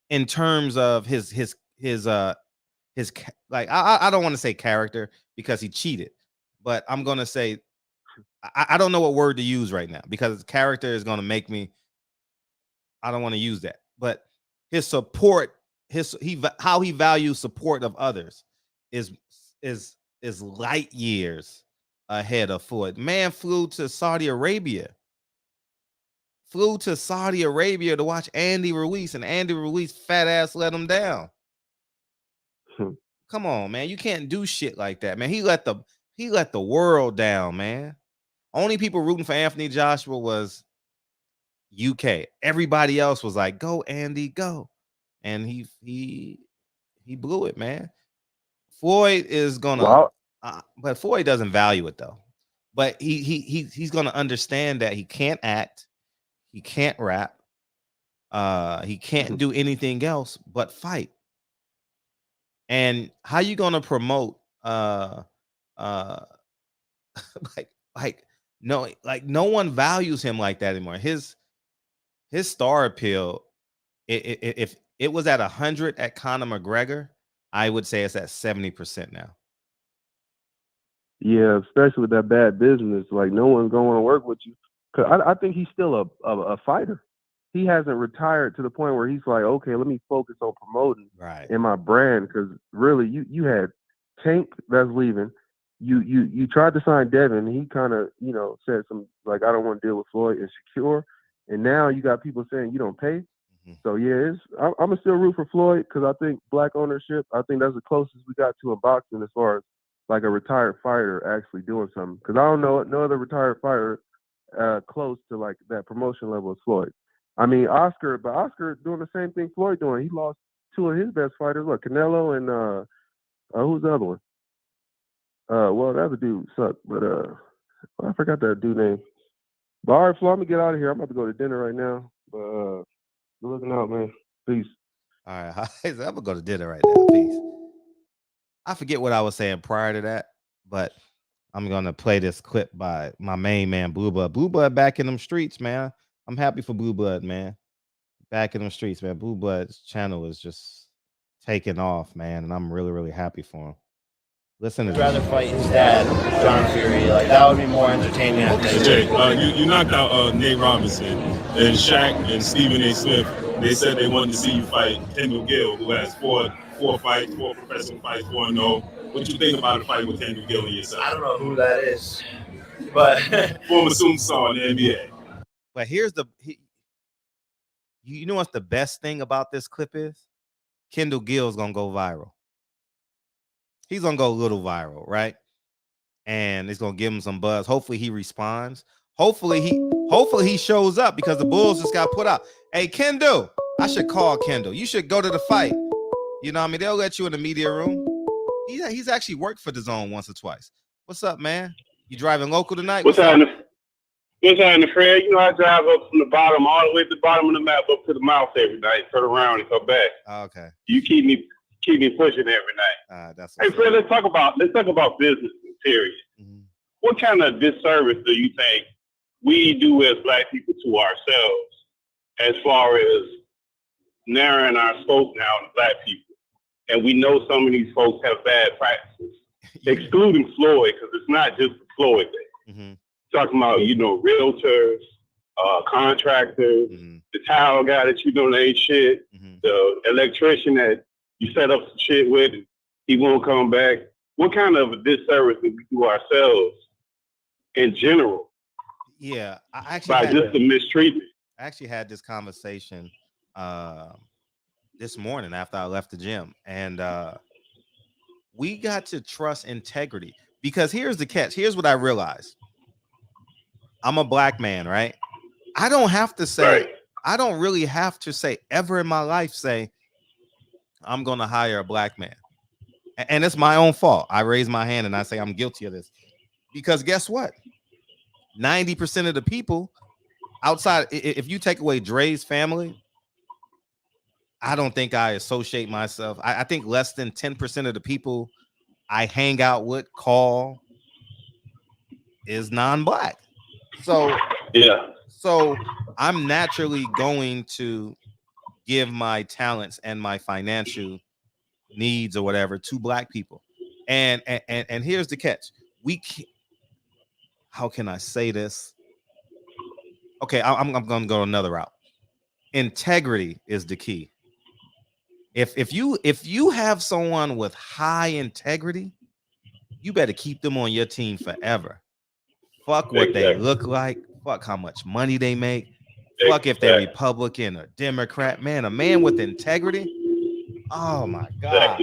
in terms of his like, I don't want to say character because he cheated, but I'm going to say, I don't know what word to use right now because character is going to make me, I don't want to use that, but his support, how he values support of others is light years ahead of Floyd. Man flew to Saudi Arabia to watch Andy Ruiz, and Andy Ruiz fat ass let him down. Come on, man. You can't do shit like that, man. He let the world down, man. Only people rooting for Anthony Joshua was UK. Everybody else was like, go, Andy, go. And he blew it, man. Floyd is gonna But Floyd doesn't value it though. But he's gonna understand that he can't act, he can't rap, he can't do anything else but fight. And how you gonna promote like no one values him like that anymore. His star appeal, if it was at 100 at Conor McGregor, I would say it's at 70% now. Yeah, especially with that bad business, like no one's going to want to work with you. Cause I think he's still a fighter. He hasn't retired to the point where he's like, okay, let me focus on promoting in my brand. Because really, you had Tank that's leaving. You tried to sign Devin. He kind of said some like, I don't want to deal with Floyd, insecure. And now you got people saying you don't pay. So yeah, I'm gonna still root for Floyd because I think black ownership. I think that's the closest we got to in boxing as far as like a retired fighter actually doing something. Because I don't know no other retired fighter close to like that promotion level as Floyd. I mean Oscar, but Oscar doing the same thing Floyd doing. He lost two of his best fighters. Look, Canelo and who's the other one? Well, the other dude sucked, but I forgot that dude name. But all right, Flo, I'm gonna get out of here. I'm about to go to dinner right now. But good looking out, man. Peace. All right, I'm gonna go to dinner right now. Peace. I forget what I was saying prior to that, but I'm gonna play this clip by my main man, Blue Blood. Blue Blood back in them streets, man. I'm happy for Blue Blood, man. Back in them streets, man. Blue Blood's channel is just taking off, man, and I'm really, really happy for him. Listen to this. I'd rather fight his dad, John Fury. Like that would be more entertaining. Hey, Jay, you knocked out Nate Robinson and Shaq and Stephen A. Smith. They said they wanted to see you fight Kendall Gill, who has four fights, 4 professional fights, 4-0. What you think about a fight with Kendall Gill and yourself? I don't know who that is, but former superstar in the NBA. But here's you know what's the best thing about this clip is? Kendall Gill's gonna go viral. He's gonna go a little viral, right? And it's gonna give him some buzz. Hopefully he responds. Hopefully he shows up because the Bulls just got put out. Hey, Kendall, I should call Kendall. You should go to the fight. You know what I mean? They'll let you in the media room. He's actually worked for the Zone once or twice. What's up, man? You driving local tonight? What's happening, Fred? You know, I drive up from the bottom all the way to the bottom of the map up to the mouth every night, turn around and come back. Oh, okay. You keep me pushing every night. Hey, Fred, let's talk about business, period. Mm-hmm. What kind of disservice do you think we do as black people to ourselves as far as narrowing our scope now to black people? And we know some of these folks have bad practices, excluding Floyd, because it's not just the Floyd thing. Mm-hmm. Talking about, realtors, contractors, the tile guy that you don't ain't shit, the electrician that you set up some shit with, and he won't come back. What kind of a disservice do we do ourselves in general? Yeah, I actually by just the mistreatment. I actually had this conversation this morning after I left the gym, and we got to trust integrity, because here's the catch. Here's what I realized. I'm a black man, right? I don't have to say, right. I don't really have to say ever in my life, say, I'm going to hire a black man. And it's my own fault. I raise my hand and I say I'm guilty of this. Because guess what? 90% of the people outside, if you take away Dre's family, I don't think I associate myself. I think less than 10% of the people I hang out with, call, is non-black. So yeah. So I'm naturally going to give my talents and my financial needs or whatever to black people. And here's the catch. How can I say this? Okay, I'm going to go another route. Integrity is the key. If you have someone with high integrity, you better keep them on your team forever. Fuck what they look like. Fuck how much money they make. Fuck if they're Republican or Democrat. Man, a man with integrity. Oh my gosh.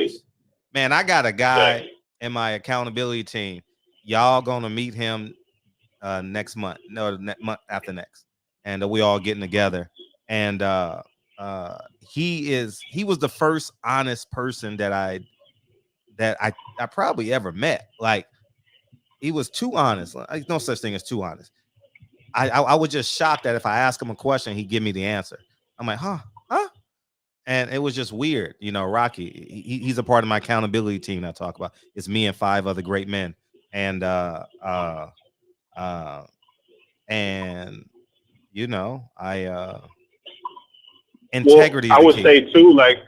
Man, I got a guy in my accountability team. Y'all gonna meet him next month. No, month after next. And we all getting together. And he was the first honest person that I that I probably ever met. Like, he was too honest. Like, no such thing as too honest. I was just shocked that if I ask him a question, he'd give me the answer. I'm like, huh? And it was just weird. You know, Rocky, he's a part of my accountability team that I talk about. It's me and 5 other great men. And you know, integrity Well, I is the would key. say too, like,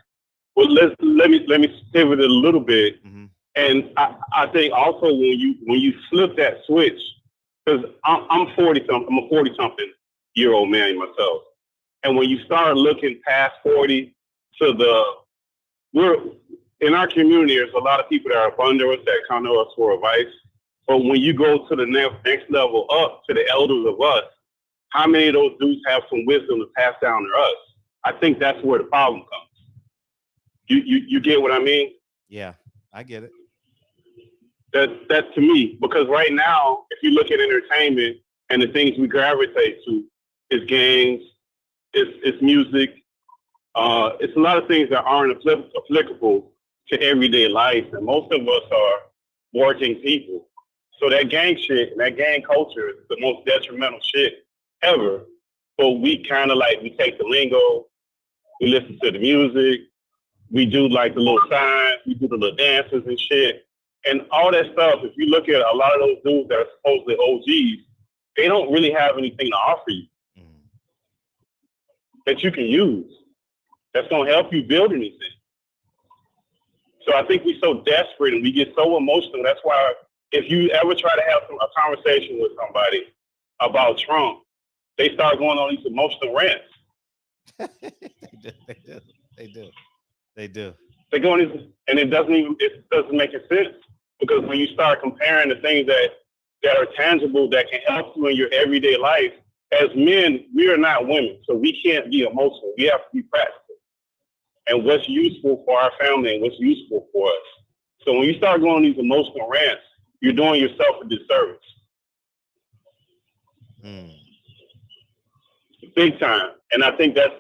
well, let me pivot it a little bit. Mm-hmm. And I think also when you flip that switch, because I'm 40 something, I'm a 40 something year old man myself, and when you start looking past 40 to we're in our community, there's a lot of people that are up under us that come to us for advice. But when you go to the next level up to the elders of us, how many of those dudes have some wisdom to pass down to us? I think that's where the problem comes. You get what I mean? Yeah, I get it. That's to me, because right now, if you look at entertainment and the things we gravitate to, it's games, it's music, it's a lot of things that aren't applicable to everyday life, and most of us are working people. So that gang shit and that gang culture is the most detrimental shit ever. But we kind of like, we take the lingo, we listen to the music, we do like the little signs, we do the little dances and shit. And all that stuff, if you look at a lot of those dudes that are supposedly OGs, they don't really have anything to offer you that you can use that's going to help you build anything. So I think we're so desperate and we get so emotional. That's why if you ever try to have a conversation with somebody about Trump, they start going on these emotional rants. They do. They go on these, and it doesn't make sense, because when you start comparing the things that are tangible that can help you in your everyday life, as men, we are not women, so we can't be emotional. We have to be practical. And what's useful for our family and what's useful for us. So when you start going on these emotional rants, you're doing yourself a disservice. Big time. And I think that's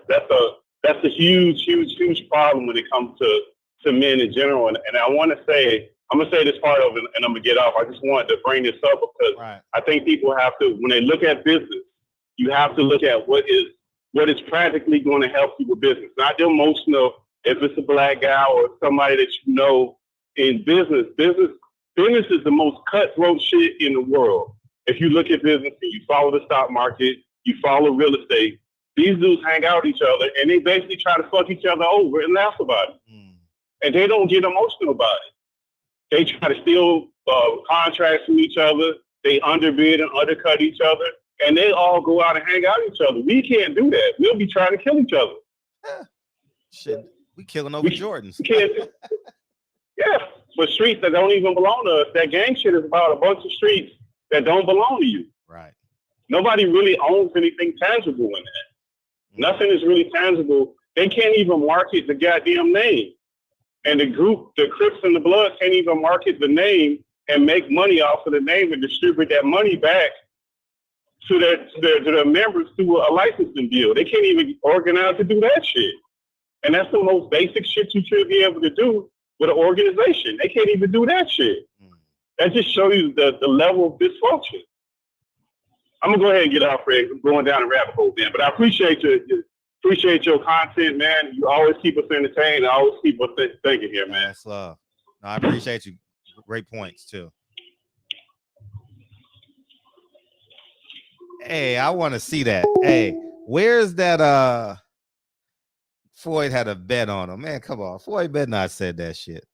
a huge problem when it comes to men in general. And I want to say, I'm going to say this part of it and I'm going to get off. I just wanted to bring this up because I think people have to, when they look at business, you have to look at what is practically going to help you with business, not the emotional. If it's a black guy or somebody that you know in business is the most cutthroat shit in the world. If you look at business and you follow the stock market, you follow real estate, these dudes hang out with each other and they basically try to fuck each other over and laugh about it. And they don't get emotional about it. They try to steal contracts from each other. They underbid and undercut each other. And they all go out and hang out with each other. We can't do that. We'll be trying to kill each other. Shit, we killing over Jordans. We can't. Yeah, but streets that don't even belong to us. That gang shit is about a bunch of streets that don't belong to you. Right. Nobody really owns anything tangible in that. Nothing is really tangible. They can't even market the goddamn name. And the Crips and the Bloods can't even market the name and make money off of the name and distribute that money back to their members through a licensing deal. They can't even organize to do that shit. And that's the most basic shit you should be able to do with an organization. They can't even do that shit. That just shows you the level of dysfunction. I'm gonna go ahead and get off, Fred. I'm going down a rabbit hole, man. But I appreciate your content, man. You always keep us entertained. I always keep us thinking here, man. That's love. No, I appreciate you. Great points too. Hey, I want to see that. Hey, where's that? Floyd had a bet on him. Man, come on. Floyd better not said that shit.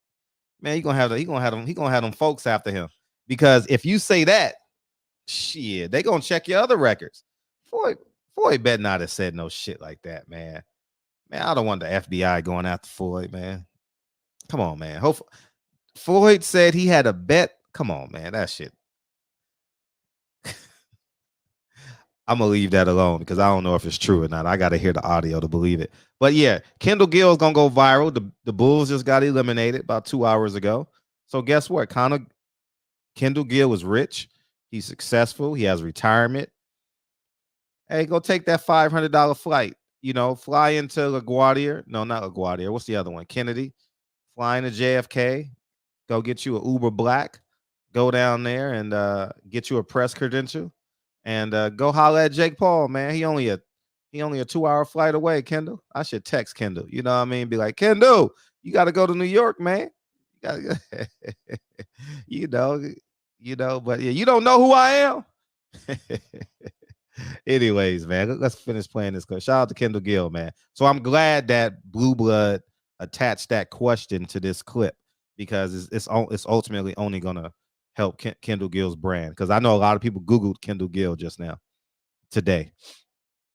Man, he gonna have them folks after him. Because if you say that, shit, they gonna check your other records. Floyd better not have said no shit like that, man. Man, I don't want the FBI going after Floyd, man. Come on, man. Floyd said he had a bet. Come on, man. That shit. I'm gonna leave that alone because I don't know if it's true or not. I gotta hear the audio to believe it. But yeah, Kendall Gill's gonna go viral. The Bulls just got eliminated about 2 hours ago. So guess what? Kendall Gill was rich. He's successful. He has retirement. Hey, go take that $500 flight. You know, fly into LaGuardia. No, not LaGuardia. What's the other one? Kennedy. Flying to JFK. Go get you an Uber Black. Go down there and get you a press credential, and go holler at Jake Paul, man. He only a 2-hour flight away. Kendall, I should text Kendall. You know what I mean? Be like, Kendall, you got to go to New York, man. You gotta, you know. But yeah, you don't know who I am. Anyways, man, let's finish playing this clip. Shout out to Kendall Gill, man. So I'm glad that Blue Blood attached that question to this clip, because it's ultimately only gonna help Kendall Gill's brand, because I know a lot of people Googled Kendall Gill just now today.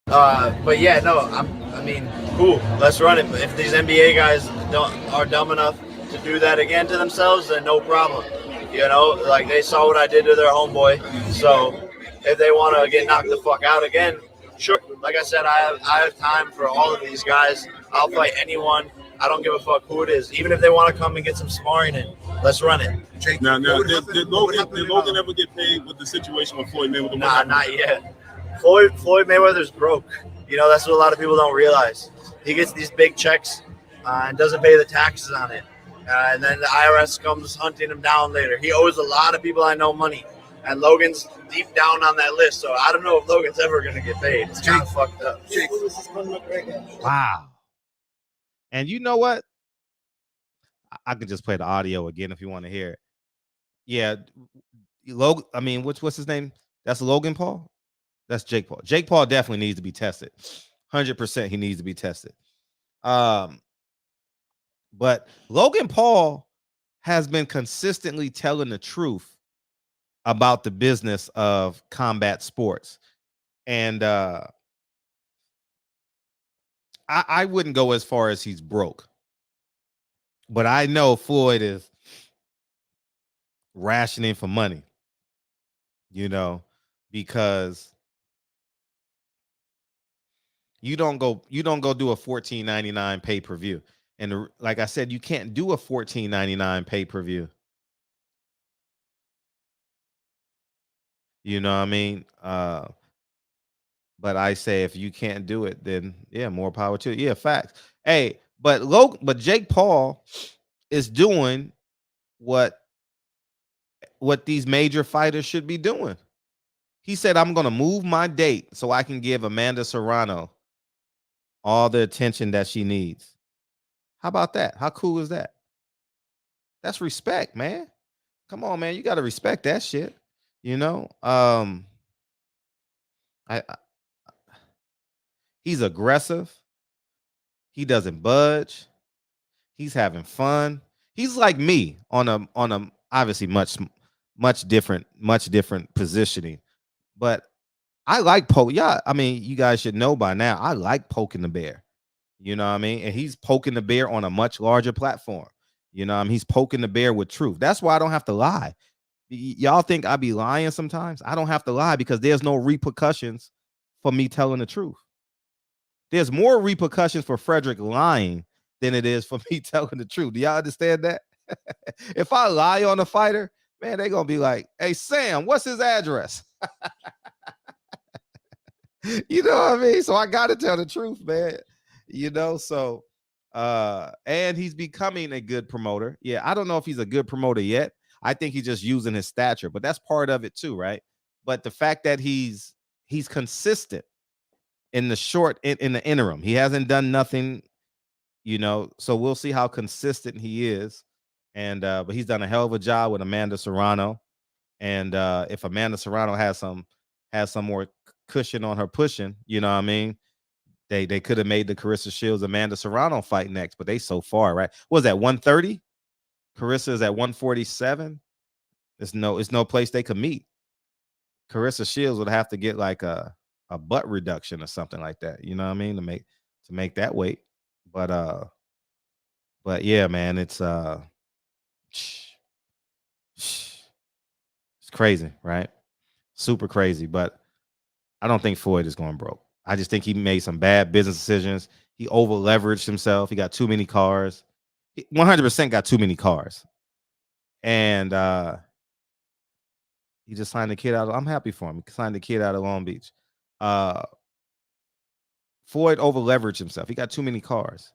But yeah, no, I mean, cool. Let's run it. If these NBA guys are dumb enough to do that again to themselves, then no problem. You know, like they saw what I did to their homeboy. So if they want to get knocked the fuck out again, sure. Like I said, I have time for all of these guys. I'll fight anyone. I don't give a fuck who it is. Even if they want to come and get some sparring in, let's run it. Now, did Logan ever get paid with the situation with Floyd Mayweather? Nah, not yet. Floyd Mayweather's broke. You know, that's what a lot of people don't realize. He gets these big checks and doesn't pay the taxes on it. And then the IRS comes hunting him down later. He owes a lot of people I know money. And Logan's deep down on that list. So I don't know if Logan's ever going to get paid. It's kind of fucked up. Wow. And you know what? I could just play the audio again if you want to hear it. Yeah. Logan, I mean, what's his name? That's Logan Paul? That's Jake Paul. Jake Paul definitely needs to be tested. 100% he needs to be tested. But Logan Paul has been consistently telling the truth about the business of combat sports. And I wouldn't go as far as he's broke. But I know Floyd is rationing for money, you know, because you don't go do a $14.99 pay-per-view. And like I said, you can't do a $14.99 pay-per-view. You know what I mean? But I say if you can't do it, then yeah, more power to it. Yeah, facts. Hey, but Jake Paul is doing what these major fighters should be doing. He said, I'm going to move my date so I can give Amanda Serrano all the attention that she needs. How about that? How cool is that? That's respect, man. Come on, man. You got to respect that shit. You know, he's aggressive. He doesn't budge. He's having fun. He's like me on a obviously much different positioning. But I like poke. Yeah, I mean, you guys should know by now. I like poking the bear. You know what I mean? And he's poking the bear on a much larger platform. You know what I mean? He's poking the bear with truth. That's why I don't have to lie. Y'all think I be lying sometimes? I don't have to lie because there's no repercussions for me telling the truth. There's more repercussions for Frederick lying than it is for me telling the truth. Do y'all understand that? If I lie on a fighter, man, they're going to be like, hey, Sam, what's his address? You know what I mean? So I got to tell the truth, man. You know, so and he's becoming a good promoter. Yeah, I don't know if he's a good promoter yet. I think he's just using his stature, but that's part of it too, right? But the fact that he's consistent in the interim, he hasn't done nothing, you know. So we'll see how consistent he is. And but he's done a hell of a job with Amanda Serrano. And if Amanda Serrano has some more cushion on her pushing, you know what I mean? They could have made the Carissa Shields Amanda Serrano fight next, but they so far, right? What was that 130? Carissa is at 147. It's no place they could meet. Carissa Shields would have to get like a butt reduction or something like that. You know what I mean? To make that weight. But yeah, man, it's crazy, right? Super crazy. But I don't think Floyd is going broke. I just think he made some bad business decisions. He over leveraged himself. He got too many cars. He 100% got too many cars. And he just signed the kid out. I'm happy for him. He signed the kid out of Long Beach. Floyd over leveraged himself. He got too many cars.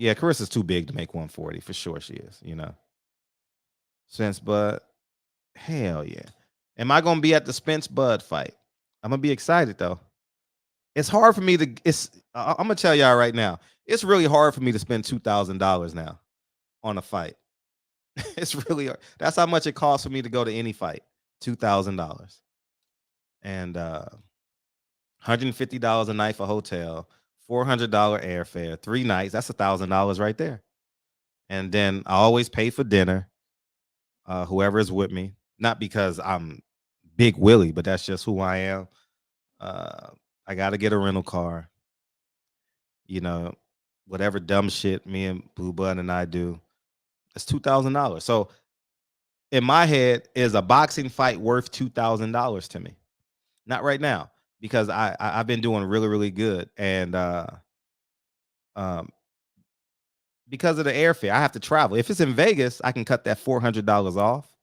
Yeah, Carissa's too big to make 140 for sure. She is, Spence Bud. Hell yeah. Am I gonna be at the Spence Bud fight? I'm gonna be excited though. It's hard for me to. I'm gonna tell y'all right now. It's really hard for me to spend $2,000 now on a fight. It's really hard. That's how much it costs for me to go to any fight. $2,000 and $150 a night for hotel, $400 airfare, 3 nights. That's $1,000 right there. And then I always pay for dinner. Whoever is with me, not because I'm Big Willie, but that's just who I am. I got to get a rental car. Whatever dumb shit me and Blue Bud and I do, it's $2,000. So in my head, is a boxing fight worth $2,000 to me? Not right now, because I've been doing really, really good, and because of the airfare, I have to travel. If it's in Vegas, I can cut that $400 off.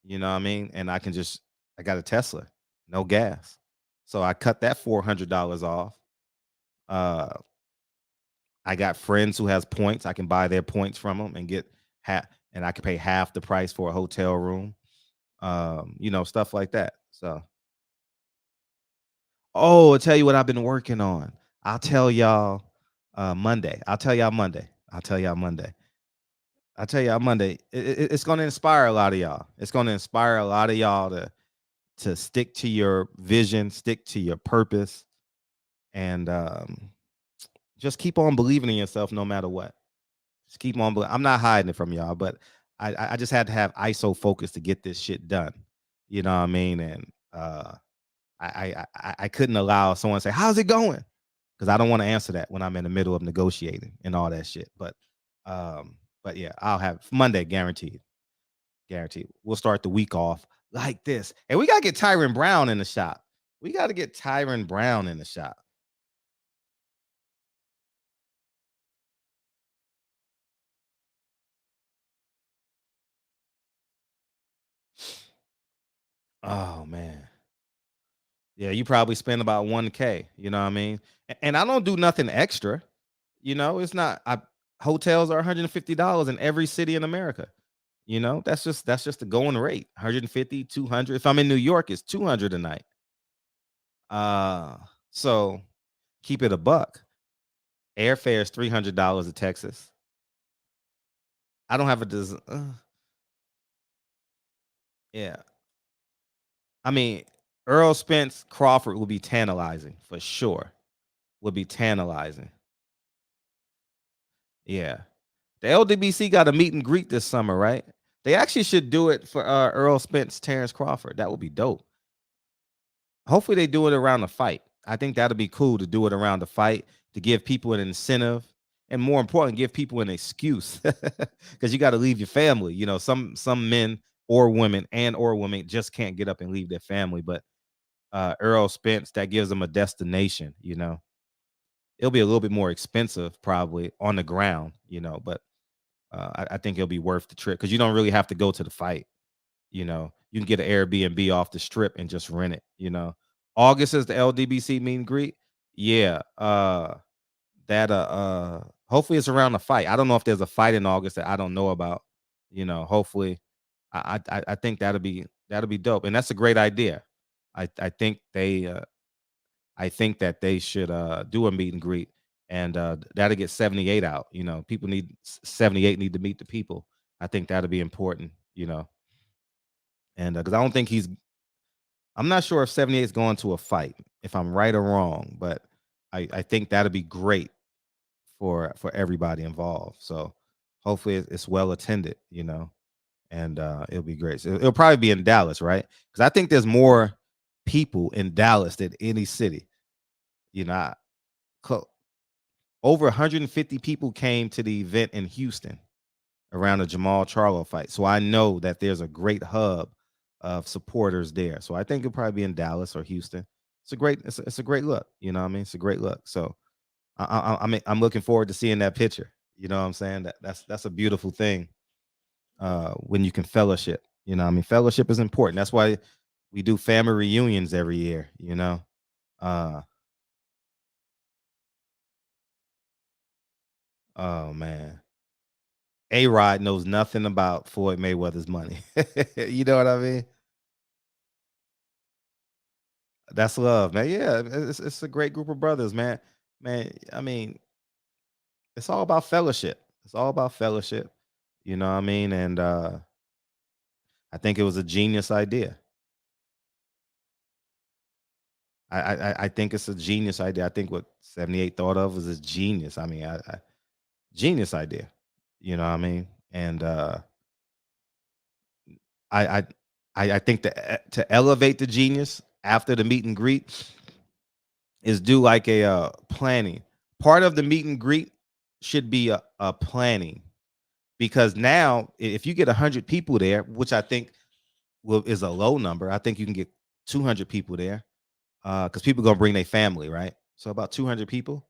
You know what I mean? And I got a Tesla, no gas, so I cut that $400 off. I got friends who has points. I can buy their points from them and get and I can pay half the price for a hotel room. Stuff like that. So, I'll tell you what I've been working on. I'll tell y'all Monday. It's going to inspire a lot of y'all. It's going to inspire a lot of y'all to stick to your vision, stick to your purpose, and just keep on believing in yourself no matter what. Just keep on believing. I'm not hiding it from y'all, but I just had to have ISO focus to get this shit done. You know what I mean? And I couldn't allow someone to say, "How's it going?" Because I don't want to answer that when I'm in the middle of negotiating and all that shit. But yeah, I'll have Monday guaranteed. Guaranteed. We'll start the week off like this. And we got to get Tyron Brown in the shop. Oh man. Yeah, you probably spend about 1K, you know what I mean? And I don't do nothing extra. It's not hotels are $150 in every city in America. That's just the going rate. 150, 200. If I'm in New York, it's 200 a night. So keep it a buck. Airfare is $300 to Texas. I don't have a yeah. I mean, Earl Spence Crawford will be tantalizing for sure. Will be tantalizing. Yeah. The LDBC got a meet and greet this summer, right? They actually should do it for Earl Spence, Terrence Crawford. That would be dope. Hopefully they do it around the fight. I think that'd be cool to do it around the fight, to give people an incentive, and more important, give people an excuse. Because you got to leave your family. Some men or women just can't get up and leave their family. But Earl Spence, that gives them a destination. It'll be a little bit more expensive probably on the ground, but I think it'll be worth the trip, because you don't really have to go to the fight. You can get an Airbnb off the strip and just rent it. August is the LDBC meet and greet. Yeah. Hopefully it's around the fight. I don't know if there's a fight in August that I don't know about. Hopefully I think that'll be dope. And that's a great idea. I think that they should do a meet and greet, and that'll get 78 out. People need 78 need to meet the people. I think that'll be important, and because I don't think I'm not sure if 78 is going to a fight, if I'm right or wrong, but I think that'll be great for everybody involved. So hopefully it's well attended, and it'll be great. So it'll probably be in Dallas, right? Because I think there's more people in Dallas than any city. Over 150 people came to the event in Houston around the Jamal Charlo fight. So I know that there's a great hub of supporters there. So I think it'll probably be in Dallas or Houston. It's a great look. You know what I mean? It's a great look. So I'm looking forward to seeing that picture. You know what I'm saying? That's a beautiful thing when you can fellowship. You know what I mean? Fellowship is important. That's why we do family reunions every year, Oh man. A-Rod knows nothing about Floyd Mayweather's money. You know what I mean? That's love, man. Yeah, it's a great group of brothers, man. Man, I mean, it's all about fellowship. It's all about fellowship. You know what I mean? And I think it was a genius idea. I think it's a genius idea. I think what 78 thought of was a genius. I mean, I genius idea. You know what I mean? And I I I think to elevate the genius after the meet and greet is do like a planning. Part of the meet and greet should be a planning, because now if you get 100 people there, which I think is a low number, I think you can get 200 people there, because people gonna bring their family, right? So about 200 people.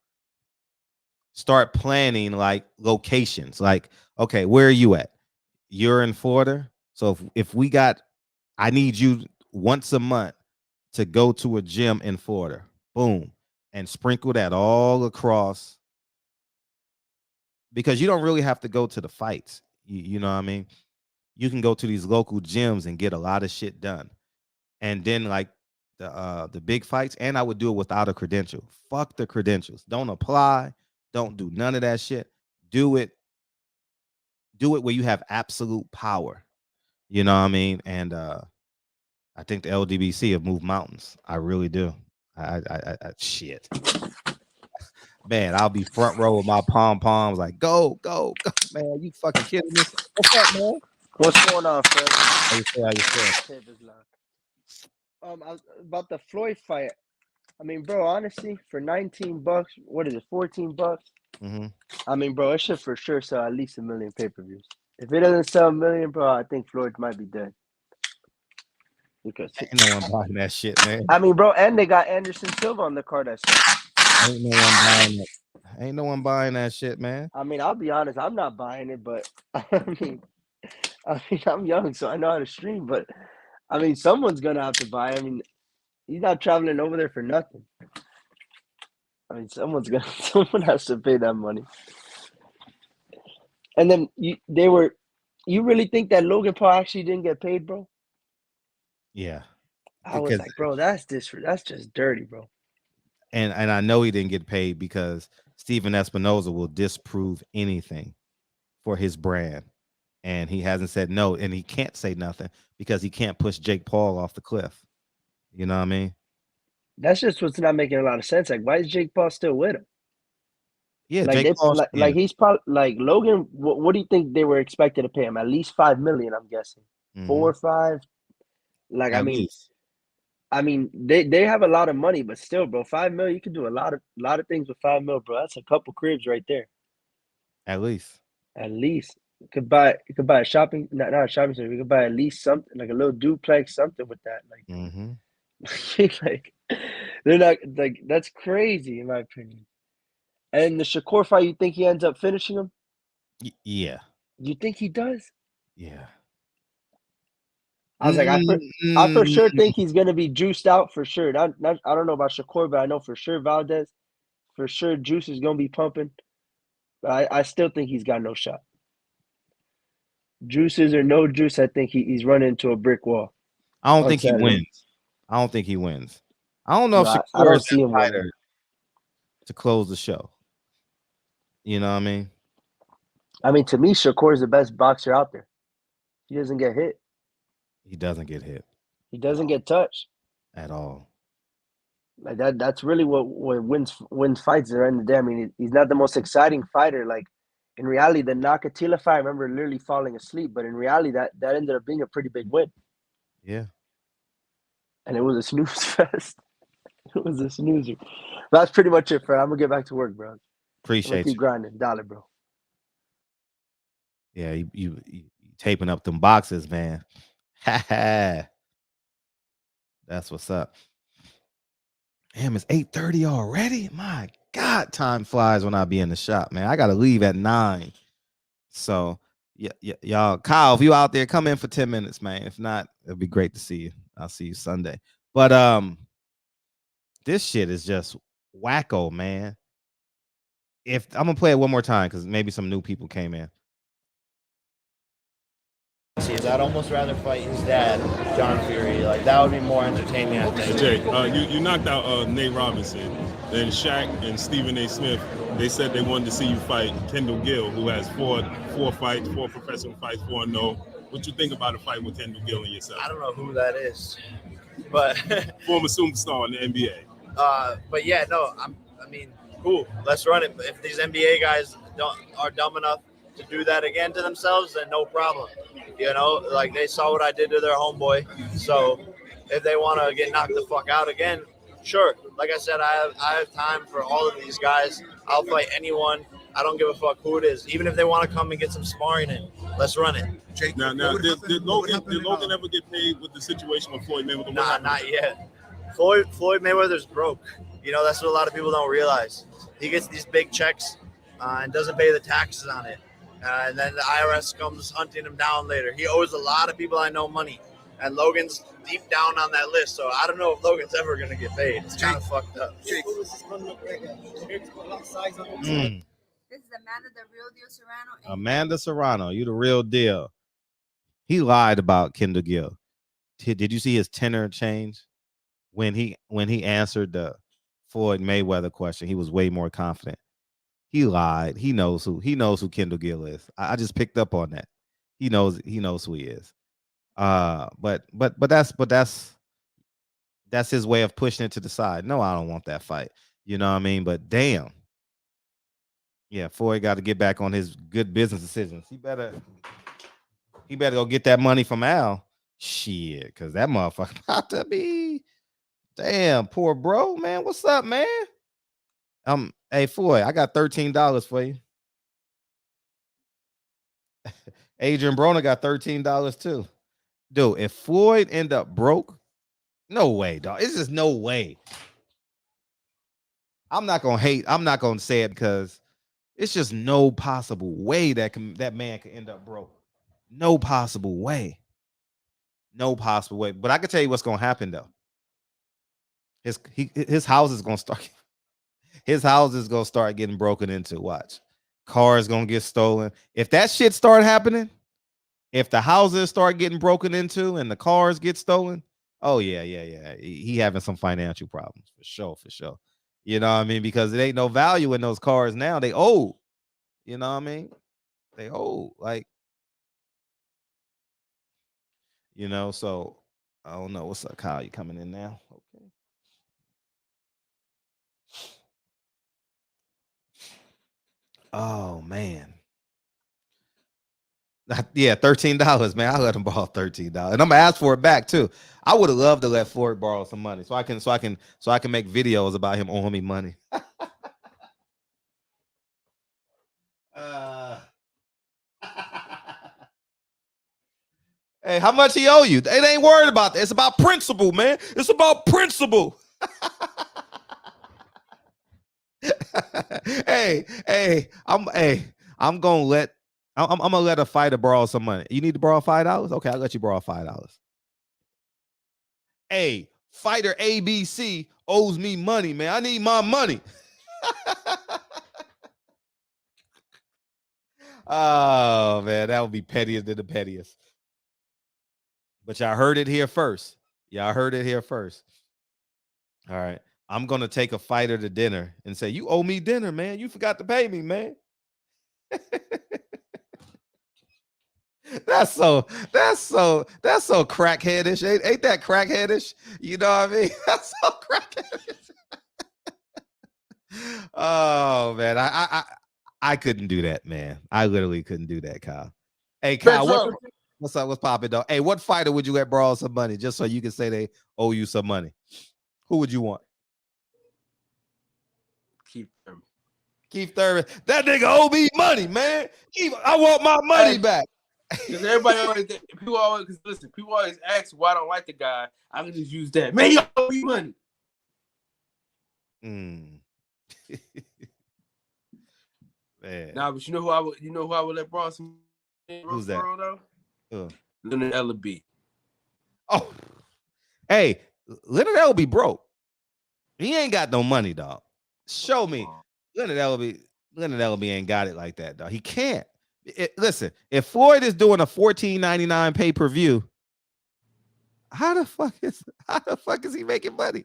Start planning like locations. Like, okay, where are you at? You're in Florida. So if we got, I need you once a month to go to a gym in Florida. Boom. And sprinkle that all across, because you don't really have to go to the fights. You know what I mean? You can go to these local gyms and get a lot of shit done. And then like the big fights, and I would do it without a credential. Fuck the credentials. Don't apply. Don't do none of that shit. Do it where you have absolute power. You know what I mean? And I think the LDBC have moved mountains. I really do. I shit. Man, I'll be front row with my pom poms, like go, go, go, man. You fucking kidding me? What's up, man? What's going on, Fred? How you feel? How you feel? About the Floyd fight. I mean, bro, honestly, for $19, what is it, $14? Mm-hmm. I mean, bro, it should for sure sell at least 1 million pay-per-views. If it doesn't sell 1 million, bro, I think Floyd might be dead. Because ain't no one buying that shit, man. I mean, bro, and they got Anderson Silva on the card. Ain't no one buying it. Ain't no one buying that shit, man. I mean, I'll be honest, I'm not buying it, but I mean, I'm young, so I know how to stream. But I mean, someone's gonna have to buy. I mean, he's not traveling over there for nothing. I mean, someone has to pay that money. And then you really think that Logan Paul actually didn't get paid, bro? Yeah. I was like, bro, that's just dirty, bro. And I know he didn't get paid because Steven Espinoza will disprove anything for his brand. And he hasn't said no, and he can't say nothing because he can't push Jake Paul off the cliff. You know what I mean? That's just what's not making a lot of sense. Like, why is Jake Paul still with him? Yeah, like Jake Paul. Like he's probably like Logan. What do you think they were expected to pay him? At least $5 million, I'm guessing. 4 or 5. Like, at least. I mean, they have a lot of money, but still, bro, $5 million, you can do a lot of things with $5 million, bro. That's a couple cribs right there. At least. You could buy a shopping, not a shopping center. You could buy at least something like a little duplex, something with that. Like, like they're not like, that's crazy in my opinion. And the Shakur fight, you think he ends up finishing him? Yeah. You think he does? Yeah. I was like, I for sure think he's gonna be juiced out for sure. I don't know about Shakur, but I know for sure Valdez, for sure juice is gonna be pumping. But I still think he's got no shot. Juices or no juice, I think he's running into a brick wall. I don't think he wins. I don't think he wins. I don't know if Shakur is that fighter to close the show. You know what I mean? I mean, to me, Shakur is the best boxer out there. He doesn't get hit. He doesn't get hit. He doesn't get touched at all. Like that's really what wins fights at the end of the day. I mean, he's not the most exciting fighter. Like, in reality, the Nakatila fight, I remember literally falling asleep. But in reality, that ended up being a pretty big win. Yeah. And it was a snooze fest. It was a snoozer. That's pretty much it, Fred. I'm going to get back to work, bro. Appreciate you. Keep grinding. Dollar, bro. Yeah, you taping up them boxes, man. That's what's up. Damn, it's 8:30 already. My God, time flies when I be in the shop, man. I gotta leave at 9. So y'all, Kyle, if you out there, come in for 10 minutes, man. If not, it'd be great to see you. I'll see you Sunday. But this shit is just wacko, man. if I'm gonna play it one more time because maybe some new people came in. See, I'd almost rather fight his dad, John Fury. Like that would be more entertaining. I think. Jay, you knocked out Nate Robinson. Then Shaq and Stephen A. Smith, they said they wanted to see you fight Kendall Gill, who has four fights, 4 professional fights, 4-0. What you think about a fight with Kendall Gill and yourself? I don't know who that is, but former superstar in the NBA. But yeah, no, I mean, cool. Let's run it. If these NBA guys are dumb enough to do that again to themselves, then no problem. You know, like they saw what I did to their homeboy. So if they want to get knocked the fuck out again, sure. Like I said, I have time for all of these guys. I'll fight anyone. I don't give a fuck who it is. Even if they want to come and get some sparring in, let's run it. Jake, now did Logan ever get paid with the situation with Floyd Mayweather? Nah, not yet. Floyd Mayweather's broke. You know, that's what a lot of people don't realize. He gets these big checks and doesn't pay the taxes on it. And then the IRS comes hunting him down later. He owes a lot of people I know money. And Logan's deep down on that list. So I don't know if Logan's ever going to get paid. It's kind of fucked up. This is Amanda, the real deal Serrano. Amanda Serrano, you the real deal. He lied about Kendall Gill. Did you see his tenor change when he answered the Floyd Mayweather question? He was way more confident. He lied. He knows who Kendall Gill is. I just picked up on that. He knows who he is. But that's his way of pushing it to the side. No, I don't want that fight. You know what I mean? But damn. Yeah, Floyd got to get back on his good business decisions. He better go get that money from Al. Shit, because that motherfucker about to be damn poor bro, man. What's up, man? Hey Floyd, I got $13 for you. Adrian Broner got $13 too. Dude, if Floyd end up broke, no way, dog. It's just no way. I'm not gonna hate. I'm not gonna say it because it's just no possible way that man can end up broke. No possible way. No possible way. But I can tell you what's gonna happen though. His house is gonna start. His house is gonna start getting broken into. Watch, cars gonna get stolen. If that shit start happening, if the houses start getting broken into and the cars get stolen, oh yeah. He having some financial problems for sure. You know what I mean? Because it ain't no value in those cars now. They old. You know what I mean? They old. Like, you know, so I don't know. What's up, Kyle? You coming in now? Okay. Oh man. Yeah, $13, man. I let him borrow $13. And I'm gonna ask for it back too. I would have loved to let Floyd borrow some money so I can make videos about him owing me money. Hey, how much he owe you? It ain't worried about that. It's about principle, man. It's about principle. I'm gonna let a fighter borrow some money. You need to borrow $5? Okay, I'll let you borrow $5. Hey, fighter ABC owes me money, man. I need my money. Oh man, that would be pettiest than the pettiest. But y'all heard it here first. All right. I'm gonna take a fighter to dinner and say, you owe me dinner, man. You forgot to pay me, man. That's so crackheadish. Ain't that crackheadish? You know what I mean? That's so crackheadish. Oh man, I couldn't do that, man. I literally couldn't do that, Kyle. Hey, Kyle, what's up? What's popping, though? Hey, what fighter would you let borrow some money just so you can say they owe you some money? Who would you want? Keith Thurman. That nigga owe me money, man. I want my money back. Because people always ask why I don't like the guy. I can just use that. Man, you owe me money. Man. Nah, but you know who I would let borrow some. Who's that? Leonard Ellaby. Oh, hey, Leonard Ellaby broke. He ain't got no money, dog. Show me. Leonard Ellaby. Leonard Ellerbe ain't got it like that, though. He can't. Listen, if Floyd is doing a $14.99 pay-per-view, how the fuck is he making money?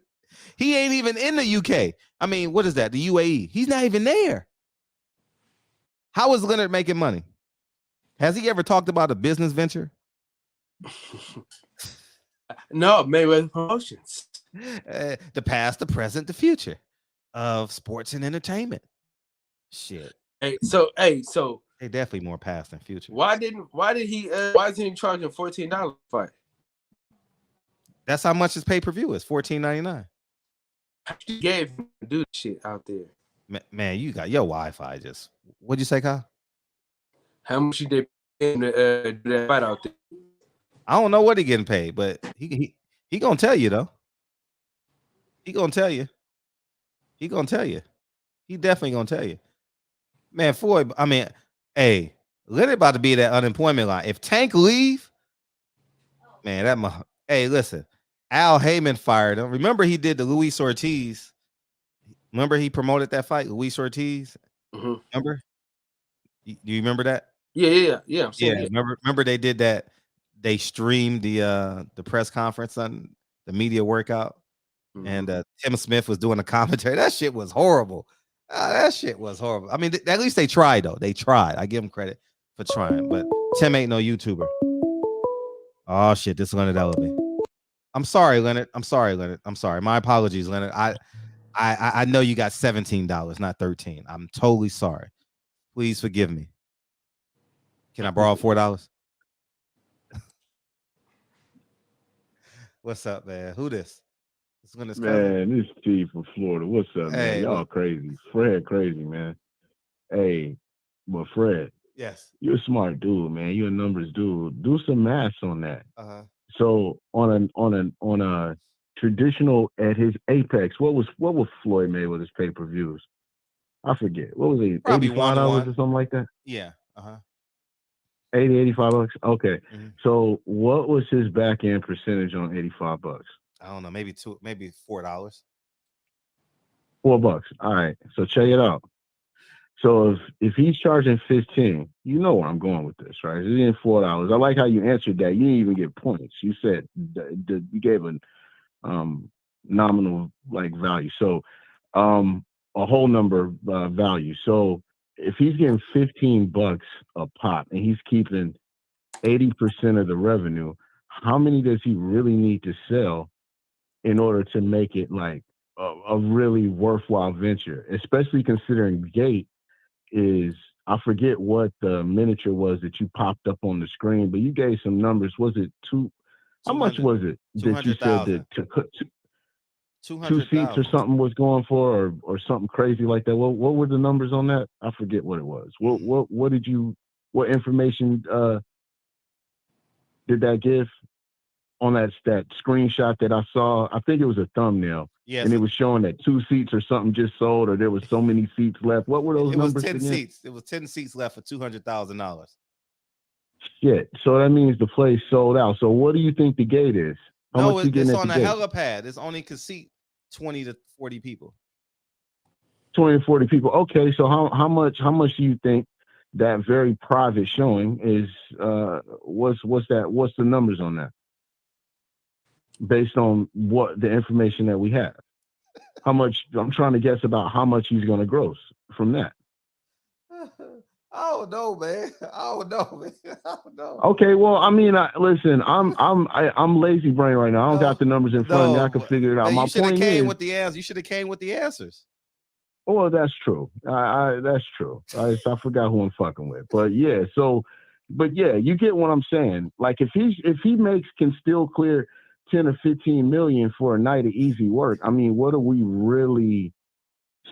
He ain't even in the UK. I mean, what is that? The UAE. He's not even there. How is Leonard making money? Has he ever talked about a business venture? No, Mayweather Promotions. The past, the present, the future of sports and entertainment. Shit. Hey, so they definitely more past than future. Why isn't he charging $14 fight? That's how much his pay-per-view is, $14.99. He gave him to do shit out there. Man, you got your Wi-Fi just. What'd you say, Kyle? How much did they pay him to do that fight out there? I don't know what he getting paid, but he gonna tell you though. He gonna tell you. He definitely gonna tell you. Man, Floyd. I mean, hey, Leonard about to be that unemployment line. If Tank leave, man, hey, listen. Al Heyman fired him. Remember he did the Luis Ortiz. Remember he promoted that fight, Luis Ortiz. Mm-hmm. Remember? Do you remember that? Yeah. Remember they did that. They streamed the press conference on the media workout, and Tim Smith was doing a commentary. That shit was horrible. That shit was horrible. I mean, at least they tried though. They tried. I give them credit for trying. But Tim ain't no YouTuber. Oh shit, this is Leonard Ellerbe. I'm sorry, Leonard. My apologies, Leonard. I know you got $17, not 13. I'm totally sorry. Please forgive me. Can I borrow $4? What's up, man? Who this? Man, this Steve from Florida. What's up, man? Y'all crazy. Fred crazy, man. Hey, but Fred. Yes. You're a smart dude, man. You're a numbers dude. Do some math on that. Uh-huh. So on a traditional at his apex, what was Floyd Mayweather's pay-per-views? I forget. What was it? Probably $85 or something like that? Yeah. Uh-huh. $85. Okay. Mm-hmm. So what was his back end percentage on $85? I don't know, maybe $4. $4. All right. So check it out. So if he's charging 15, you know where I'm going with this, right? He's in $4. I like how you answered that. You didn't even get points. You said you gave a nominal like value. So a whole number value. So if he's getting $15 a pop and he's keeping 80% of the revenue, how many does he really need to sell in order to make it like a really worthwhile venture? Especially considering Gate is, I forget what the miniature was that you popped up on the screen, but you gave some numbers. Was it how much was it that you said that to cut 2 seats or something was going for, or something crazy like that? What were the numbers on that? I forget what it was. What information did that give on that screenshot that I saw? I think it was a thumbnail. Yes. And it was showing that 2 seats or something just sold, or there was so many seats left. What were those numbers? It was 10 again? seats. It was 10 seats left for $200,000. Shit. So that means the place sold out. So what do you think the gate is? How much it's on a helipad. It's only can seat 20 to 40 people. 20 to 40 people. Okay. So how much do you think that very private showing is? What's the numbers on that? Based on what the information that we have, how much I'm trying to guess about how much he's going to gross from that. I don't know, man. I don't know. Okay, well, I mean, listen, I'm lazy brain right now. I don't got the numbers in front of me. I can figure it out. My point is, you should have came with the answers. Oh, that's true. That's true. I forgot who I'm fucking with, but yeah. So, but yeah, you get what I'm saying. Like if he can still clear 10 or 15 million for a night of easy work. I mean, what are we really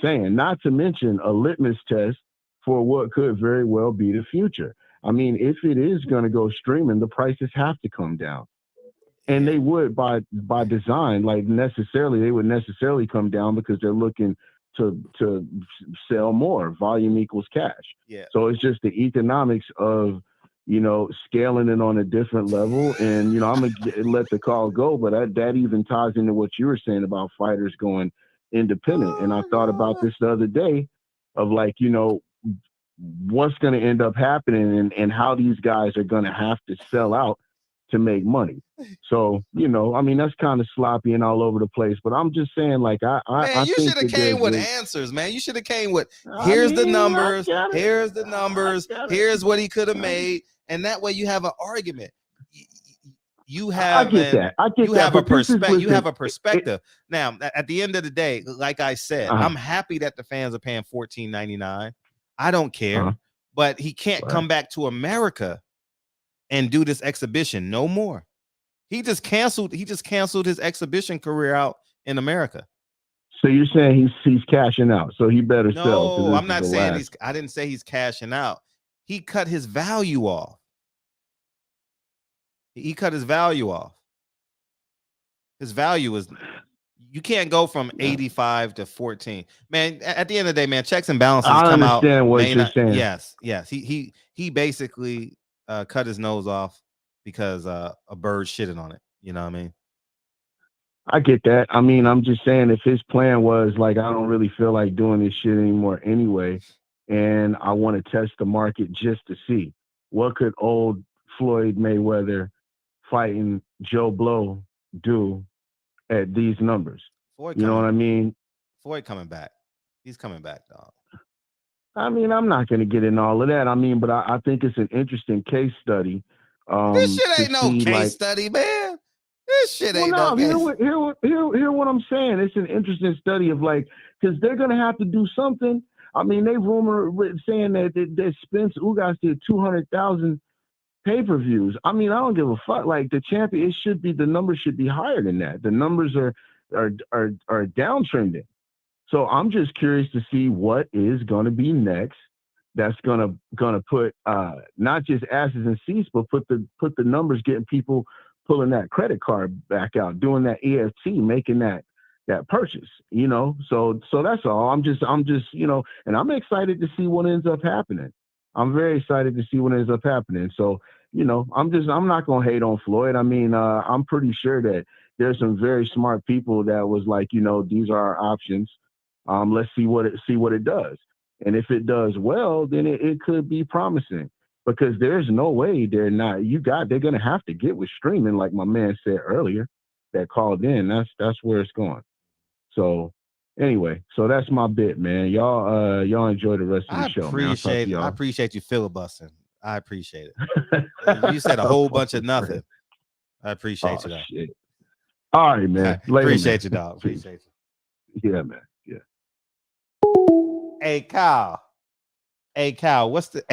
saying? Not to mention a litmus test for what could very well be the future. I mean, if it is going to go streaming, the prices have to come down. And they would by design, like they would necessarily come down because they're looking to sell more. Volume equals cash. Yeah. So it's just the economics of, scaling it on a different level. And, I'm going to let the call go, but that even ties into what you were saying about fighters going independent. And I thought about this the other day. of like, you know, what's going to end up happening and how these guys are going to have to sell out to make money. So, you know, I mean, that's kind of sloppy and all over the place, but I'm just saying, like, I you think should have that came with there's answers, man. You should have came with, here's the numbers, here's the numbers, here's what he could have made, and that way you have an argument. You have I get that. you have a perspective. You have a listen, perspective. Now, at the end of the day, like I said, I'm happy that the fans are paying $14.99. I don't care, but he can't come back to America and do this exhibition no more. He just canceled his exhibition career out in America. So you're saying he's cashing out, so he better sell. No, I'm not saying I didn't say he's cashing out. He cut his value off. He cut his value off. His value is, you can't go from 85 to 14. Man, at the end of the day, man, checks and balances come out. I understand what you're saying. Yes. He basically cut his nose off because a bird shitted on it. You know what I mean? I get that. I mean, I'm just saying, if his plan was like, I don't really feel like doing this shit anymore anyway, and I want to test the market just to see what could old Floyd Mayweather fighting Joe Blow do at these numbers. You know what I mean? Floyd coming back. He's coming back, dog. I mean, I'm not going to get in all of that. I mean, but I think it's an interesting case study. This shit ain't no case study, man. This shit ain't no case. Hear what I'm saying. It's an interesting study of like, because they're going to have to do something. I mean, they rumor saying that Spence Ugas did 200,000 pay-per-views. I mean, I don't give a fuck. Like, the champion, the numbers should be higher than that. The numbers are downtrending. So I'm just curious to see what is going to be next. That's gonna put not just asses in seats, but put the numbers, getting people pulling that credit card back out, doing that EFT, making that purchase. You know, so that's all. I'm just you know, and I'm excited to see what ends up happening. I'm very excited to see what ends up happening. So, you know, I'm not gonna hate on Floyd. I mean, I'm pretty sure that there's some very smart people that was like, you know, these are our options. Let's see what it does. And if it does well, then it could be promising, because there's no way they're going to have to get with streaming, like my man said earlier that called in. That's where it's going. So anyway, so that's my bit, man. Y'all enjoy the rest of the show, man. I appreciate you filibustering. I appreciate it. You said a whole bunch of nothing. I appreciate you, though. Shit. All right, man. Later, appreciate man. you, dog. Appreciate you. Yeah, man. Yeah. Hey, Kyle, what's the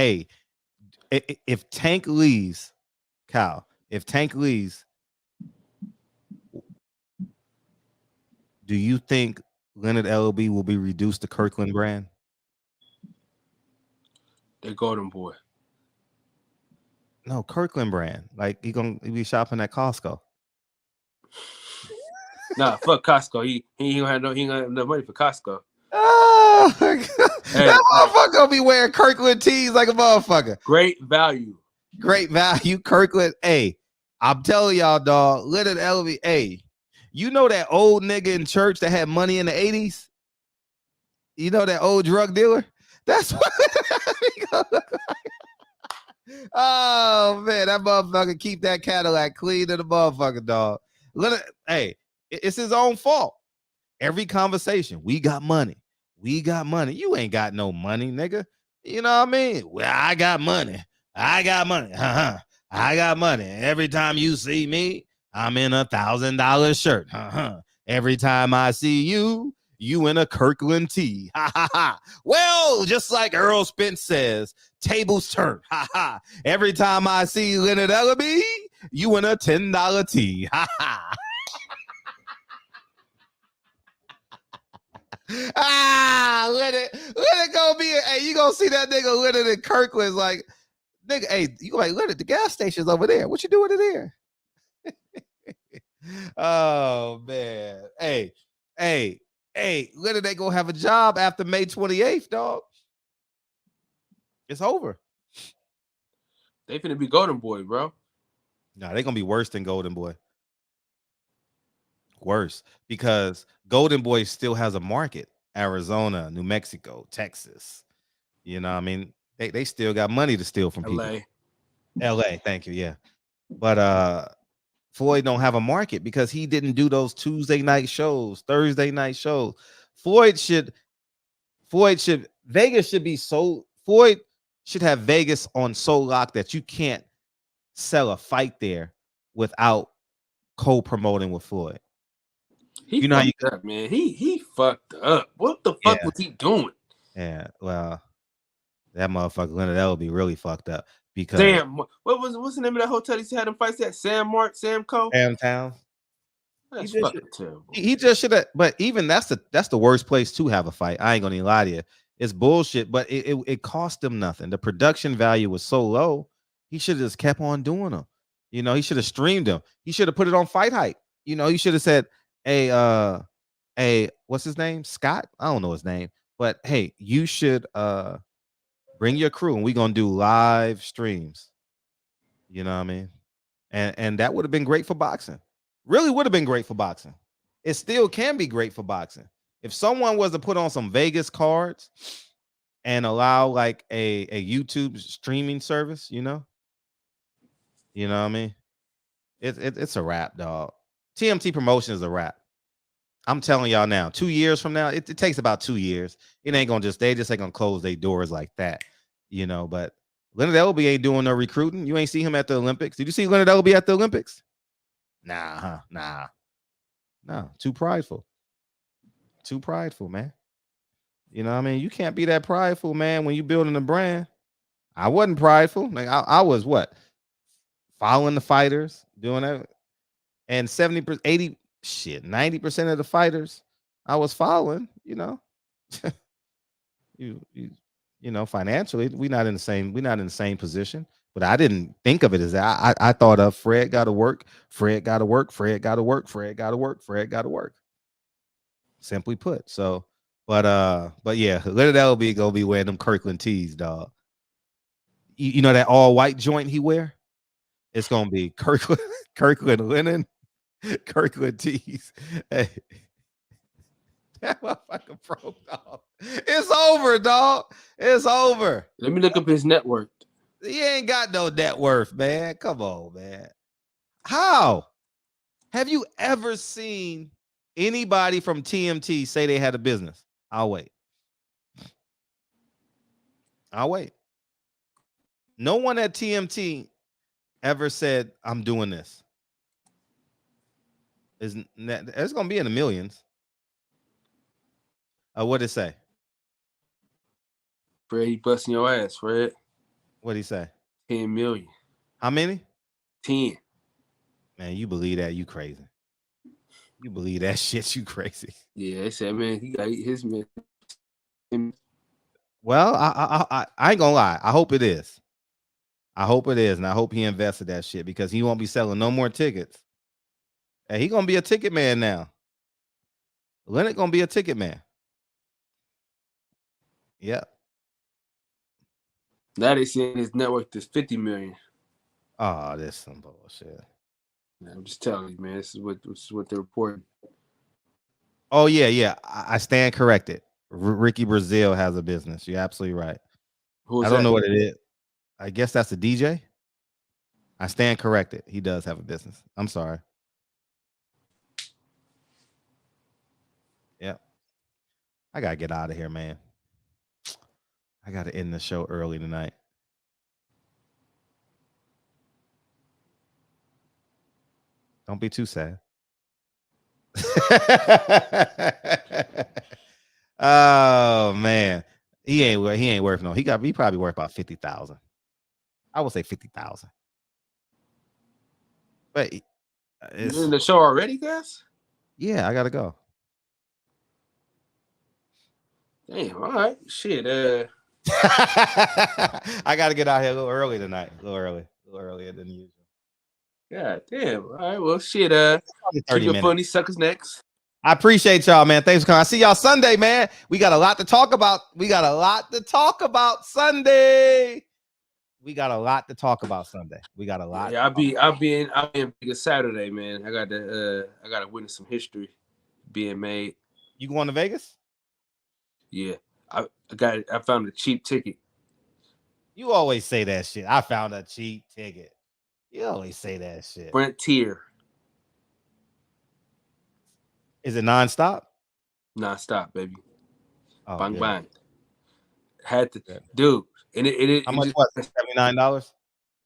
if Tank leaves, Kyle, do you think Leonard LB will be reduced to Kirkland brand? The Golden Boy. No, Kirkland brand. Like, he be shopping at Costco. Nah, fuck Costco. He ain't gonna have no money for Costco. Oh my God. That motherfucker gonna be wearing Kirkland tees like a motherfucker. Great value, Kirkland. Hey, I'm telling y'all, dog. Leonard LB. Hey, you know that old nigga in church that had money in the 80s? You know that old drug dealer? That's what. Oh man, that motherfucker keep that Cadillac clean to the motherfucker, dog. Hey, it's his own fault. Every conversation, we got money. You ain't got no money, nigga. You know what I mean? Well, I got money. I got money. Every time you see me, I'm in $1,000 shirt. Every time I see you, you in a Kirkland tee. Well, just like Earl Spence says, tables turn. Every time I see Leonard Ellaby, you in a $10 tee. Let it go be. Hey, you gonna see that nigga Leonard in Kirkland's like, nigga, hey, you like Leonard, the gas station's over there. What you doing in there? Oh man. Hey, Leonard ain't gonna have a job after May 28th, dog. It's over. They finna be Golden Boy, bro. No, they gonna be worse than Golden Boy. Worse, because Golden Boy still has a market. Arizona, New Mexico, Texas. You know, I mean, they still got money to steal from people. LA, thank you. Yeah. But Floyd don't have a market because he didn't do those Tuesday night shows, Thursday night shows. Floyd should Vegas should be so Floyd should have Vegas on so lock that you can't sell a fight there without co-promoting with Floyd. He How you up, man. He fucked up. What the fuck was he doing? Yeah, well, that motherfucker Leonard Elby really fucked up because what's the name of that hotel he had him fights at? Samco? Samtown. That's fucking terrible. He just should have, but even that's the worst place to have a fight. I ain't gonna even lie to you. It's bullshit, but it cost him nothing. The production value was so low. He should have just kept on doing them. You know, he should have streamed them. He should have put it on Fight Hype. You know, he should have said, hey, what's his name? Scott? I don't know his name, but hey, you should bring your crew and we're gonna do live streams. You know what I mean? And that would have been great for boxing. Really would have been great for boxing. It still can be great for boxing. If someone was to put on some Vegas cards and allow like a YouTube streaming service, you know what I mean? It's a wrap, dog. TMT Promotion is a wrap. I'm telling y'all now, 2 years from now, it takes about 2 years. It ain't gonna they just ain't gonna close their doors like that, you know. But Leonard Elby ain't doing no recruiting. You ain't see him at the Olympics. Did you see Leonard Elby at the Olympics? Nah. No, too prideful. Too prideful, man. You know what I mean? You can't be that prideful, man, when you building a brand. I wasn't prideful. Like I was what? Following the fighters, doing that. And 70%, 80, 90% of the fighters I was following, you know. you know, financially, we're not in the same position. But I didn't think of it as that. I thought of Fred got to work, Fred got to work, Fred got to work, Fred got to work, Fred got to work. Simply put. So, but yeah, Leonard Elby gonna be wearing them Kirkland tees, dog. You know that all white joint he wear? It's gonna be Kirkland linen, Kirkland tees. Hey, that motherfucker broke, dog. It's over, dog. It's over. Let me look up his net worth. He ain't got no net worth, man. Come on, man. How? Have you ever seen anybody from TMT say they had a business? I'll wait. No one at TMT ever said, I'm doing this. It's going to be in the millions. What did it say? Fred, he busting your ass, Fred. What did he say? 10 million. How many? 10. Man, you believe that? You crazy. You believe that shit? You crazy. Yeah, they said, man, he got his man. Well, I ain't gonna lie. I hope it is. And I hope he invested that shit because he won't be selling no more tickets. And he gonna be a ticket man now. Leonard gonna be a ticket man. Yeah. Now they saying his network is 50 million. Oh, that's some bullshit. I'm just telling you, man. This is what they're reporting. Oh yeah. I stand corrected. Ricky Brazil has a business. You're absolutely right. I don't know what it is. I guess that's a DJ. I stand corrected. He does have a business. I'm sorry. Yeah. I gotta get out of here, man. I gotta end the show early tonight. Don't be too sad. Oh man, he ain't worth no. He probably worth about 50,000. I would say 50,000. But you in the show already, guys? Yeah, I gotta go. Damn, all right, shit. I gotta get out here a little early tonight. A little earlier than usual. God damn. All right, well, shit. 30 minutes. Funny suckers next. I appreciate y'all, man. Thanks for coming. I see y'all Sunday, man. We got a lot to talk about. Sunday. We got a lot to talk about Sunday. We got a lot. Yeah, I'll be in Vegas Saturday, man. I got to witness some history being made. You going to Vegas? Yeah, I found a cheap ticket. You always say that shit. I found a cheap ticket. You always say that shit. Front tier. Is it nonstop? Nonstop, baby. Oh, bang good. bang. Had to, Good. dude. And it How much just, was it? $79?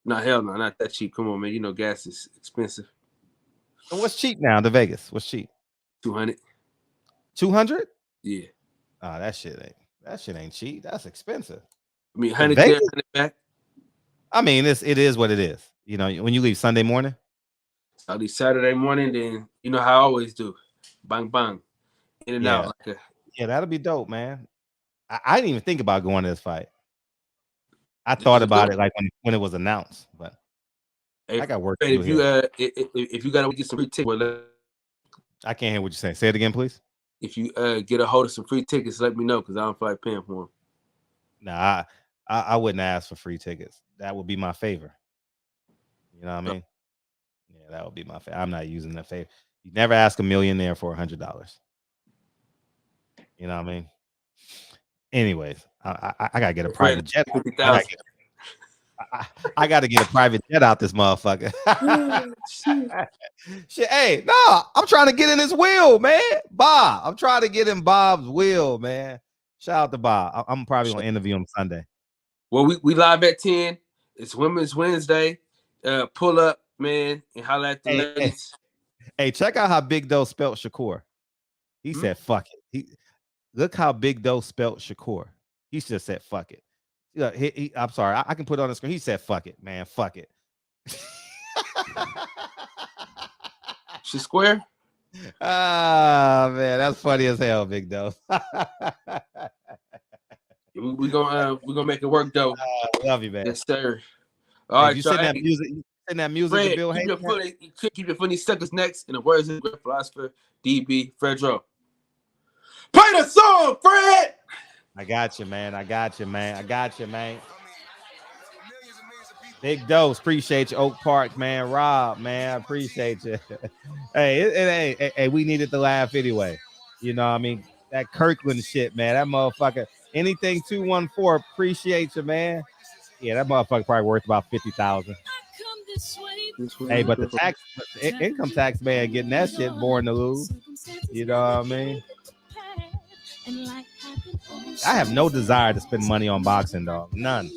No, hell no, not that cheap. Come on, man. You know gas is expensive. So what's cheap now? The Vegas. What's cheap? 200. 200? Yeah. Oh, that shit ain't cheap. That's expensive. I mean, The 100 there, Vegas? 100 back. I mean, it is what it is. You know, when you leave Sunday morning. I'll leave Saturday morning, then you know how I always do. Bang bang. In and out. Like yeah, that'll be dope, man. I didn't even think about going to this fight. I thought about it like when it was announced, but hey, I got work to if do you here. if you gotta get some free tickets, I can't hear what you're saying. Say it again, please. If you get a hold of some free tickets, let me know because I don't feel like paying for them. Nah, I wouldn't ask for free tickets. That would be my favor. You know what I mean? Yeah, that would be my favor. I'm not using that favor. You never ask a millionaire for $100. You know what I mean? Anyways, I gotta get a private jet. I gotta get a private jet out this motherfucker. Shit, hey, no, I'm trying to get in his wheel, man. Bob, I'm trying to get in Bob's wheel, man. Shout out to Bob. I'm probably gonna interview him Sunday. Well, we live at 10. It's Women's Wednesday. Pull up, man, and holla at the ladies. Hey, check out how Big Doe spelt Shakur. He said, fuck it. Look how Big Doe spelt Shakur. He just said, fuck it. I'm sorry. I can put it on the screen. He said, fuck it, man. Fuck it. She square? Ah, man. That's funny as hell, Big Doe. We're gonna make it work, though. Love you, man. Yes, sir. All right, you send that music. You send that music Fred, to Bill keep your funny suckers next. In the words of the great philosopher, DB Fredro. Play the song, Fred. I got you, man. Big Dose, appreciate you. Oak Park, man. Rob, man, I appreciate you. Hey, we needed to laugh anyway. You know what I mean? That Kirkland shit, man. That motherfucker. Anything 214, appreciate you, man. Yeah, that motherfucker probably worth about 50,000. Hey, but the income tax man getting that shit born to lose. You know what I mean? I have no desire to spend money on boxing, dog. None.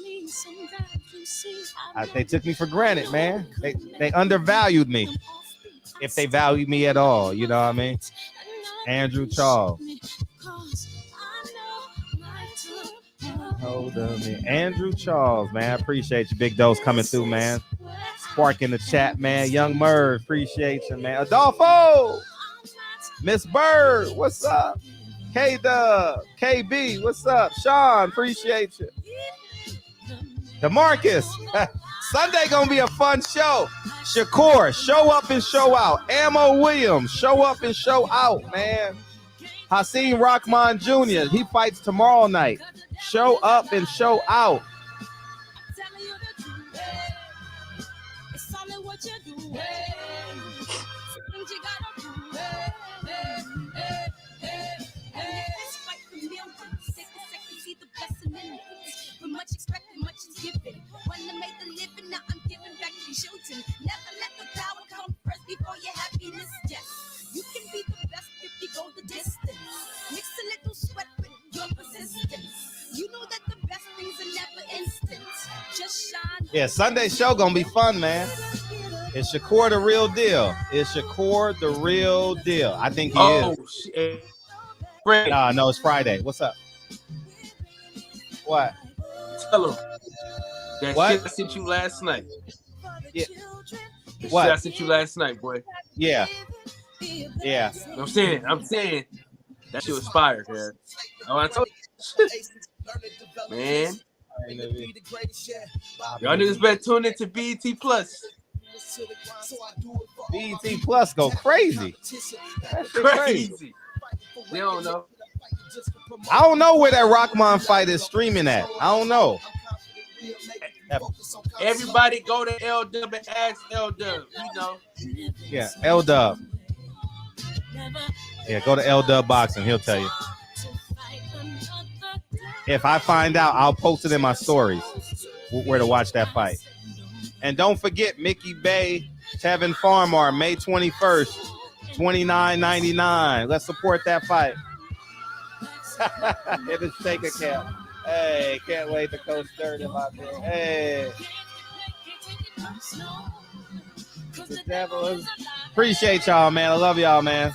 They took me for granted, man. They undervalued me. If they valued me at all, you know what I mean? Andrew Charles. Hold on, man. Andrew Charles, man. I appreciate you. Big Dose coming through, man. Spark in the chat, man. Young Merv, appreciate you, man. Adolfo, Miss Bird, what's up? K-Dub, KB, what's up? Sean, appreciate you. DeMarcus, Sunday gonna be a fun show. Shakur, show up and show out. Ammo Williams, show up and show out, man. Hasim Rahman Jr., he fights tomorrow night. Show up and show out. Much expected, much is given. When I make the living, now I'm giving back to children. Never let the power come first before your happiness. Yes, you can be the best if you go the distance. Mix a little sweat with your persistence. You know that the best things are never instant. Just shine. Yeah, Sunday show gonna be fun, man. Is Shakur the real deal? Is Shakur the real deal? I think he is. Shit. No, it's Friday. What's up? What? Tell him that What? shit I sent you last night. Yeah. The What? shit I sent you last night, boy. Yeah. I'm saying that shit was fire, man. Oh, I told you. Man. Y'all niggas better tune into BET Plus. BET Plus go crazy. That shit crazy. They don't know. I don't know where that Rockman fight is streaming at. I don't know. Everybody go to L-Dub and ask L-Dub. You know. Yeah, L-Dub. Yeah, go to L-Dub Boxing. He'll tell you. If I find out, I'll post it in my stories where to watch that fight. And don't forget Mickey Bay, Tevin Farmar, May 21st, $29.99. Let's support that fight. In the shaker camp. Hey, can't wait to coach Dirt out there. Hey. The devil is... Appreciate y'all, man. I love y'all, man.